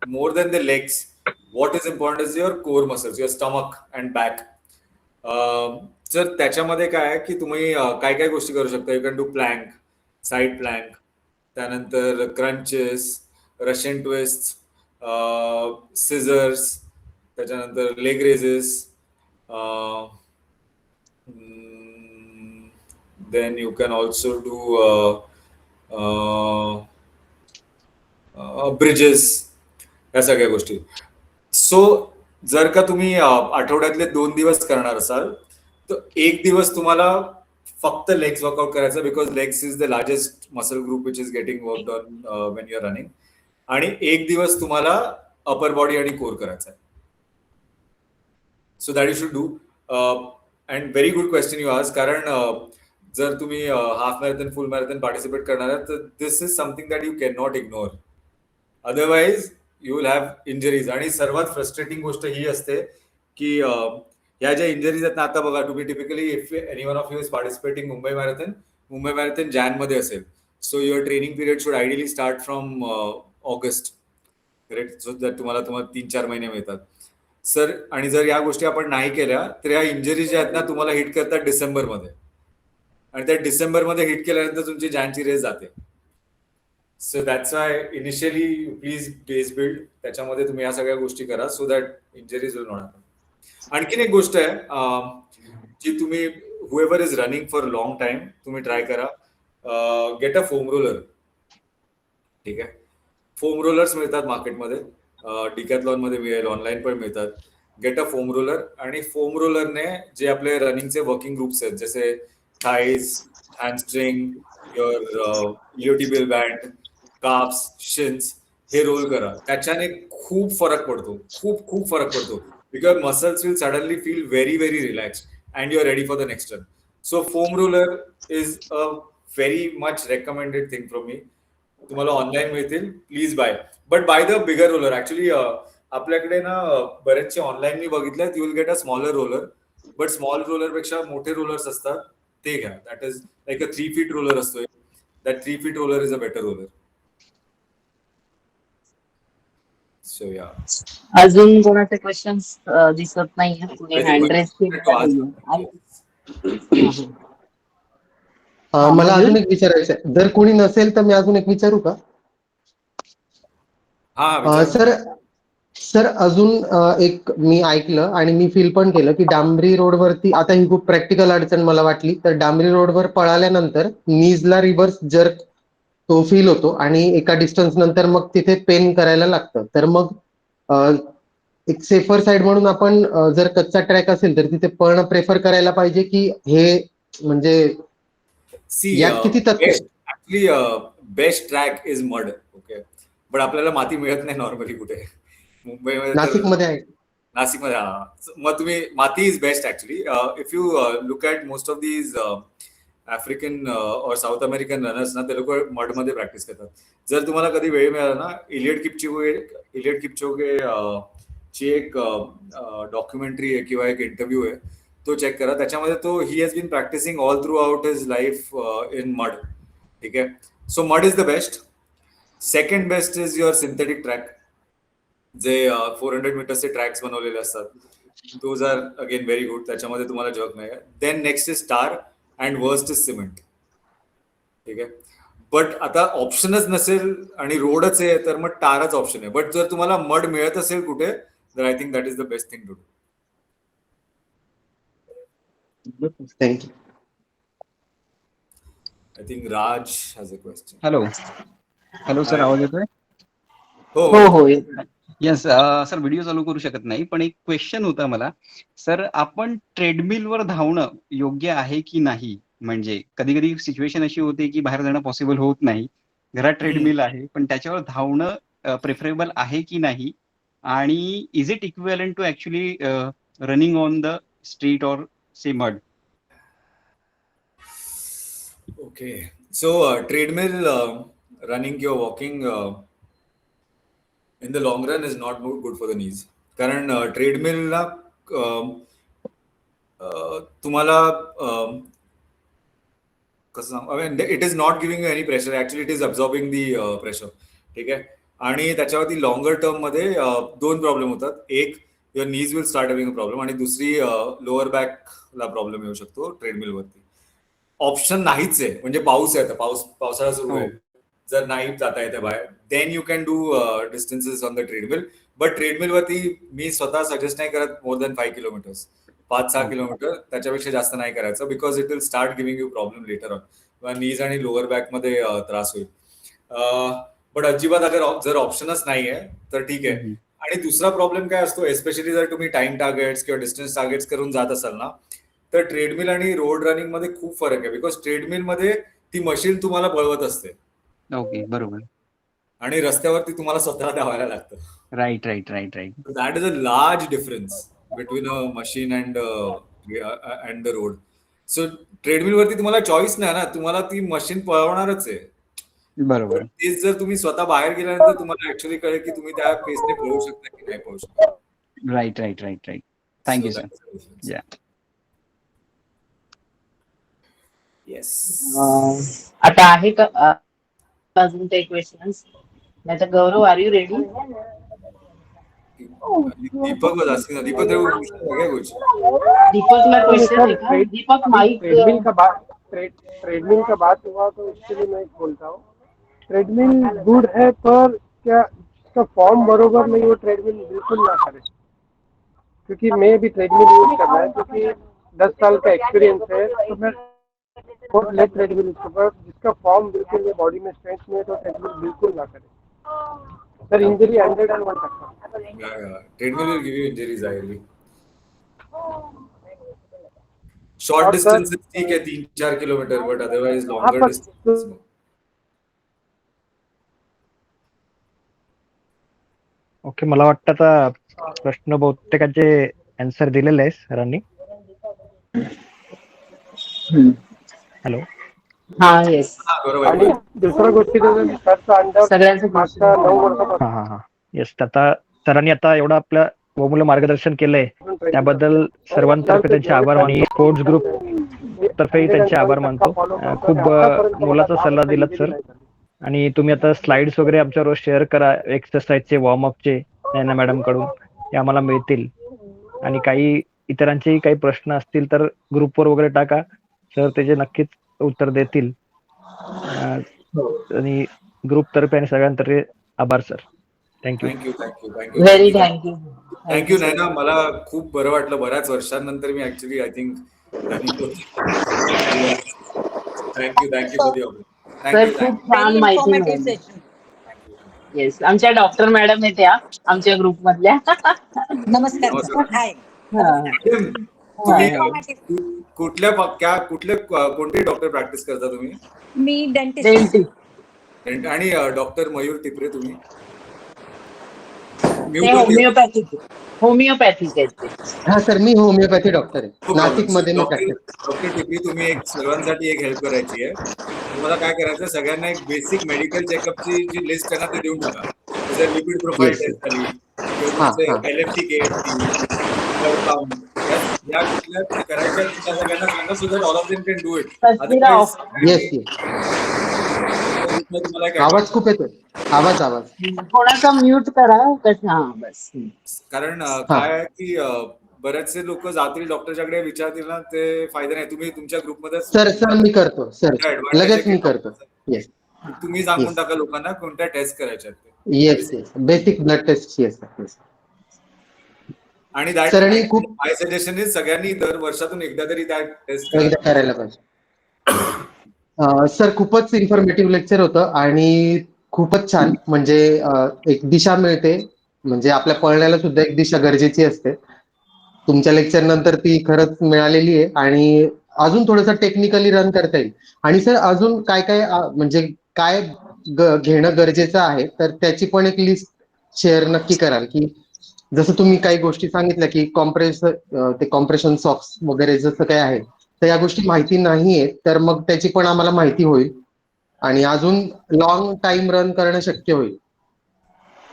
more than the legs what is important is your core muscles, your stomach and back. तर त्याच्यामध्ये काय आहे की तुम्ही काय काय गोष्टी करू शकता. You can do plank, side plank, त्यानंतर क्रंचेस, रशियन ट्विस्ट, सिझर्स, त्याच्यानंतर leg raises. Then you can also do bridges, या सगळ्या गोष्टी. सो जर का तुम्ही आठवड्यातले 2 दिवस करणार असाल तर एक दिवस तुम्हाला फक्त लेग्स वर्कआउट करायचं because legs is the largest muscle group which is getting work on when you are running. आणि एक दिवस तुम्हाला अपर बॉडी आणि कोर करायचा आहे. So that you should do. And very good question you आज. कारण जर तुम्ही half marathon, full marathon participate करणार आहात तर this is something that you can not ignore. Otherwise you will have injuries. आणि सर्वात फ्रस्ट्रेटिंग गोष्ट ही असते की ह्या ज्या इंजरीज आहेत ना, आता बघा तुम्ही typically if any one of you is participating Mumbai marathon जॅनमध्ये असेल. So your training period should ideally start from August, correct. So that तुम्हाला 3-4 महिने मिळतात सर. आणि जर या गोष्टी आपण नाही केल्या तर या इंजरीज ज्या आहेत ना तुम्हाला हिट करतात डिसेंबरमध्ये. आणि त्या डिसेंबरमध्ये हिट केल्यानंतर तुमची जॅनची रेस जाते. So that's why initially please base build, त्याच्यामध्ये तुम्ही या सगळ्या गोष्टी करा so that injuries will not happen. आणखीन एक गोष्ट आहे जी तुम्ही whoever is running for long time तुम्ही ट्राय करा. Get a foam roller. ठीक आहे, फोम रोलर्स मिळतात मार्केटमध्ये, डिकॅथलॉन मध्ये मिळेल, ऑनलाईन पण मिळतात. Gate a foam roller. आणि फोम रोलरने जे आपले रनिंगचे वर्किंग ग्रुप्स आहेत जसे thighs, hamstring, your iliotibial band, carbs, शिन्स हे रोल करा. त्याच्याने खूप फरक पडतो, खूप फरक पडतो. Because muscles will suddenly feel very relaxed and you're ready for the next run. So foam roller is a very much recommended thing from me. तुम्हाला ऑनलाईन मिळतील, please buy. But buy the bigger roller. Actually आपल्याकडे ना बरेचसे online मी बघितले, you will get a smaller roller. But small roller पेक्षा मोठे rollers असतात ते घ्या. That is like a 3 feet roller असतो. That 3 feet roller is a better roller. So yeah. अजून कोणाचे क्वेश्चन्स दिसत नाहीये. कुणी हँड रेस मला अजून एक विचारायचं आहे. जर कोणी नसेल तर मी अजून एक विचारू का? हा विचार. सर सर अजून एक मी ऐकलं आणि मी फील पण केलं की डांबरी रोडवरती, आता ही खूप प्रॅक्टिकल अडचण मला वाटली, तर डांबरी रोडवर पळाल्यानंतर नीजला रिव्हर्स जर्क तो फील होतो आणि एका डिस्टन्स नंतर मग तिथे पेन करायला लागतं. तर मग अ, एक सेफर साईड म्हणून आपण जर कच्चा ट्रॅक असेल तर तिथे पळणं प्रेफर करायला पाहिजे, की हे म्हणजे सी यात किती तथ्य आहे? Best actually best track is mud. Okay, but आपल्याला माती मिळत नाही नॉर्मली कुठे. मुंबईमध्ये तर, नाशिकमध्ये आहे. नाशिकमध्ये हा. मग तुम्ही माती is best actually. If you look at most of these African और साऊथ अमेरिकन रनर्स ना, ते लोक मडमध्ये प्रॅक्टिस करतात. जर तुम्हाला कधी वेळ मिळाला ना, इलियड किपचोगे ची एक डॉक्युमेंटरी आहे किंवा एक इंटरव्ह्यू आहे, तो चेक करा. त्याच्यामध्ये तो he has been practicing all throughout his life in mud. ठीक आहे. So mud is the best. Second best is your synthetic track, जे 400 मीटर्सचे ट्रॅक्स बनवलेले असतात. Those are again very good. त्याच्यामध्ये तुम्हाला जग नाही. Then next is star and worst is cement. ठीक आहे. बट आता ऑप्शनच नसेल आणि रोडच आहे तर मग टारच ऑप्शन आहे. बट जर तुम्हाला मड मिळत असेल कुठे, तर I think that is the best thing to do. Thank you. I think Raj has a question. Hello sir, आवाज येतोय? हो हो हो येस सर, व्हिडिओ चालू करू शकत नाही, पण एक क्वेश्चन होता मला. सर, आपण ट्रेडमिलवर धावणं योग्य आहे की नाही? म्हणजे कधी कधी सिच्युएशन अशी होते की बाहेर जाणं पॉसिबल होत नाही, घरात ट्रेडमिल आहे, पण त्याच्यावर धावणं प्रेफरेबल आहे की नाही? आणि is it equivalent to actually running on the street or say mud? Okay. So treadmill running किंवा walking in the long run is not good for the knees. कारण ट्रेडमिलला तुम्हाला कसं, it is not giving you any pressure. Actually it is absorbing the pressure. ठीक आहे. आणि त्याच्यावरती longer term मध्ये दोन प्रॉब्लेम होतात. एक, your knees will start having a problem, आणि दुसरी लोअर बॅकला प्रॉब्लेम येऊ शकतो ट्रेडमिलवरती. ऑप्शन नाहीच आहे. म्हणजे पाऊस आहे, आता पावसाळा सुरू आहे, जर नाही जाता येते बाहेर, then you can do distances on the treadmill. But ट्रेडमिलवरती मी स्वतः सजेस्ट नाही करत मोर दॅन 5 किलोमीटर्स. 5-6 किलोमीटर, त्याच्यापेक्षा जास्त नाही करायचं. Because it will start giving you problem later on. Knees आणि लोअर बॅक मध्ये त्रास होईल. बट अजिबात अगर जर ऑप्शनच नाही आहे तर ठीक आहे. आणि दुसरा प्रॉब्लेम काय असतो, एस्पेशली जर तुम्ही टाइम टार्गेट्स किंवा डिस्टन्स टार्गेट्स करून जात असाल ना, तर ट्रेडमिल आणि रोड रनिंग मध्ये खूप फरक आहे. बिकॉज ट्रेडमिल मध्ये ती मशीन तुम्हाला बळवत असते. ओके, बरोबर. आणि रस्त्यावरती तुम्हाला स्वतःला धावायला लागतं. Right. That is a large difference between a machine and the road. So treadmill वरती तुम्हाला चॉईस नाही ना, तुम्हाला ती मशीन पळवणारच आहे. बरोबर. तेच जर तुम्ही स्वतः बाहेर गेल्यानंतर तुम्हाला ऍक्च्युअली कळेल की तुम्ही त्या पेसने पळवू शकता की नाही पळवू शकता. Right. Thank you sir. Yeah. Yes. आता आहे का अजून काही क्वेश्चन्स? नाही तर Gaurav, are you ready? Deepak was asking. Deepak तेरे को पूछना है क्या कुछ? दीपकला क्वेश्चन आहे का? दीपक माईक. ट्रेडमिल का बात हुआ तो इसके लिए मैं बोलता हूँ, ट्रेडमिल गुड है, पर क्या इसका फॉर्म बरोबर नहीं, वो ट्रेडमिल बिल्कुल ना करे. क्योंकि मैं भी ट्रेडमिल यूज कर रहा है, क्योंकि 10 साल का एक्सपीरियंस है, तो मैं बहुत लेट ट्रेडमिल यूज कर, जिसका फॉर्म बिल्कुल ये बॉडी में स्ट्रेंथ नहीं है तो ट्रेडमिल बिल्कुल ना करे. Sir, injury 101%. Treadmill will give you injuries आएगी. शॉर्ट डिस्टेंस ठीक है, 3-4 kilometre, but otherwise longer distance. Okay, मला वाटतं आता प्रश्न बहुतेकांचे आन्सर दिलेले आहे सरांनी. हॅलो. हा, येस. बरोबर. आणि दुसरा गोष्टीचा सरचा अंदाज सगळ्यांचं मागच्या 9 वर्षापासून हा. येस, आता सरांनी आता एवढं आपलं बहुमूल्य मार्गदर्शन केलंय त्याबद्दल सर्वांतर्फे त्यांचे आभार आणि स्पोर्ट्स ग्रुप तर्फे त्यांचे आभार मानतो. खूप मोलाचा सल्ला दिलात सर. आणि तुम्ही आता स्लाइड्स वगैरे आमच्यावर शेअर करा, एक्सरसाइजचे, वॉर्मअपचे, नैना मॅडम कडून, ते आम्हाला मिळतील. आणि काही इतरांचेही काही प्रश्न असतील तर ग्रुपवर वगैरे टाका, सर त्याचे नक्कीच उत्तर देतील. आणि ग्रुप तर्फे आणि सगळ्यांतर्फे आभार sir. Thank you. Thank you thank you thank you very thank you. Thank you Naina. मला खूप बरं वाटलं. बऱ्याच वर्षांनंतर मी actually I think thank you thank you for the sir thank you खूप छान माहिती मिळाली. येस, आमच्या डॉक्टर मॅडम आहेत त्या आमच्या ग्रुप मधल्या. नमस्कार सर. हाय. तुम्ही कोणते डॉक्टर प्रॅक्टिस करता तुम्ही? मी डेंटिस्ट. डेंटिस्ट. आणि डॉक्टर मयूर टिपरे तुम्ही? होमिओपॅथिक आहेत ते. हा सर, मी होमिओपॅथी डॉक्टर आहे. नाशिकमध्ये मी प्रॅक्टिस. डॉक्टर टिपरी, तुम्ही एक सर्वांसाठी एक हेल्प करायची आहे. तुम्हाला काय करायचं, सगळ्यांना एक बेसिक मेडिकल चेकअपची जी लिस्ट आहे ना, ती देऊन टाका. जर लिपिड प्रोफाईल टेस्ट झाली, LFT या कुठल्या करायच्या, त्या सगळ्यांना सांगा so that all of them can do it. तुम्हाला काय आवाज खूप येतोय. आवाज थोडासा म्यूट करा. हा बस. कारण काय आहे की बरेचसे लोक जातील डॉक्टरच्याकडे, विचारतील ना, ते फायदा नाही. तुम्ही तुमच्या ग्रुपमध्ये सर मी करतो सर, लगेच मी करतो. येस, तुम्ही सांगून टाका लोकांना कोणत्या टेस्ट करायच्या. Yes basic blood test. Yes आणि सरांनी खूप माय सजेशन इज सगळ्यांनी दर वर्षातून एकदा तरी त्या टेस्ट करायला पाहिजे. सर खूपच इन्फॉर्मेटिव्ह लेक्चर होतं आणि खूपच छान. म्हणजे एक दिशा मिळते. म्हणजे आपल्या पळण्याला सुद्धा एक दिशा गरजेची असते. तुमच्या लेक्चर नंतर ती खरंच मिळालेली आहे आणि अजून थोडंसं टेक्निकली रन करता येईल. आणि सर अजून काय काय म्हणजे काय घेणं गरजेचं आहे, तर त्याची पण एक लिस्ट शेअर नक्की कराल. की जसं तुम्ही काही गोष्टी सांगितल्या की ते कॉम्प्रेशन सॉक्स वगैरे जसं काय आहे, तर या गोष्टी माहिती नाहीये, तर मग त्याची पण आम्हाला माहिती होईल आणि अजून लॉंग टाइम रन करणं शक्य होईल.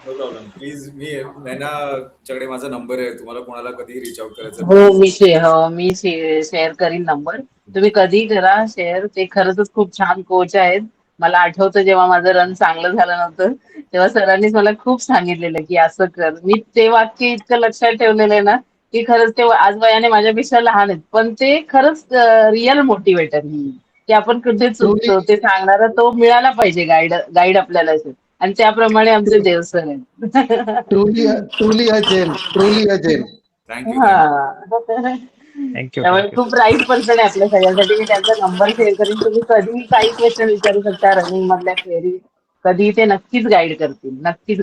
No problem. प्लीज, मी नैनाच्याकडे माझा नंबर आहे. तुम्हाला कोणाला कधी रिच आउट करायचं मी शेअर करीन नंबर. तुम्ही कधी करा शेअर. ते खरंच खूप छान कोच आहेत. मला आठवतं जेव्हा माझं रन चांगलं झालं नव्हतं, तेव्हा सरांनीच मला खूप सांगितलेलं की असं कर. मी ते वाक्य इतकं लक्षात ठेवलेलं आहे ना, की खरंच ते आज वयाने माझ्यापेक्षा लहान आहेत, पण ते खरंच रिअल मोटिवेटर की आपण कुठे चुकतो ते सांगणारा तो मिळाला पाहिजे गाईड आपल्याला. आणि त्याप्रमाणे आमचे देव सर आहेत. Truly a gem. थँक्यू. त्यामुळे खूप राईट पर्सन आहे आपल्या सगळ्यांसाठी. मी त्यांचा नंबर शेअर करीन. तुम्ही कधीही काही क्वेश्चन विचारू शकता रनिंग मधल्या क्वेरी. कधी ते नक्कीच गाईड करतील. थँक्यू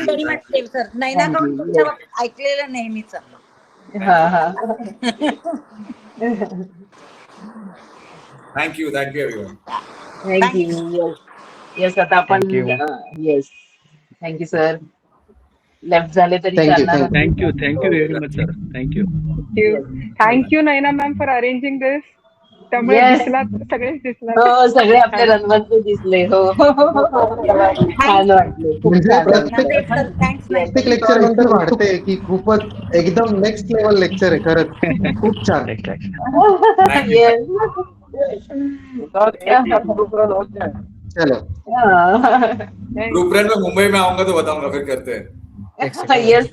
व्हेरी मच देव सर. नैनाकडून तुमच्या ऐकलेलं नेहमीच. Thank you everyone. थँक्यू. येस, आता आपण येस, थँक्यू सर. लेफ्ट झाले तरी चालणार. Thank you very much sir. Thank you Naina ma'am for arranging this. त्यामुळे सगळेच दिसलात. हो, सगळे आपल्या रनवरचे दिसले. हो, छान वाटले. प्रत्येक लेक्चर नंतर वाटते की खूपच एकदम नेक्स्ट लेवल लेक्चर आहे. खरंच खूप छान. चलो, ग्रुप रन में मुंबई में आऊंगा तो बताऊंगा, फिर करते हैं. येस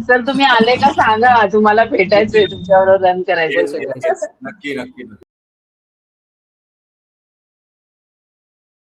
सर, तुम्ही आले का सांगा. तुम्हाला भेटायचंय, तुमच्याबरोबर रन करायचं. नक्की.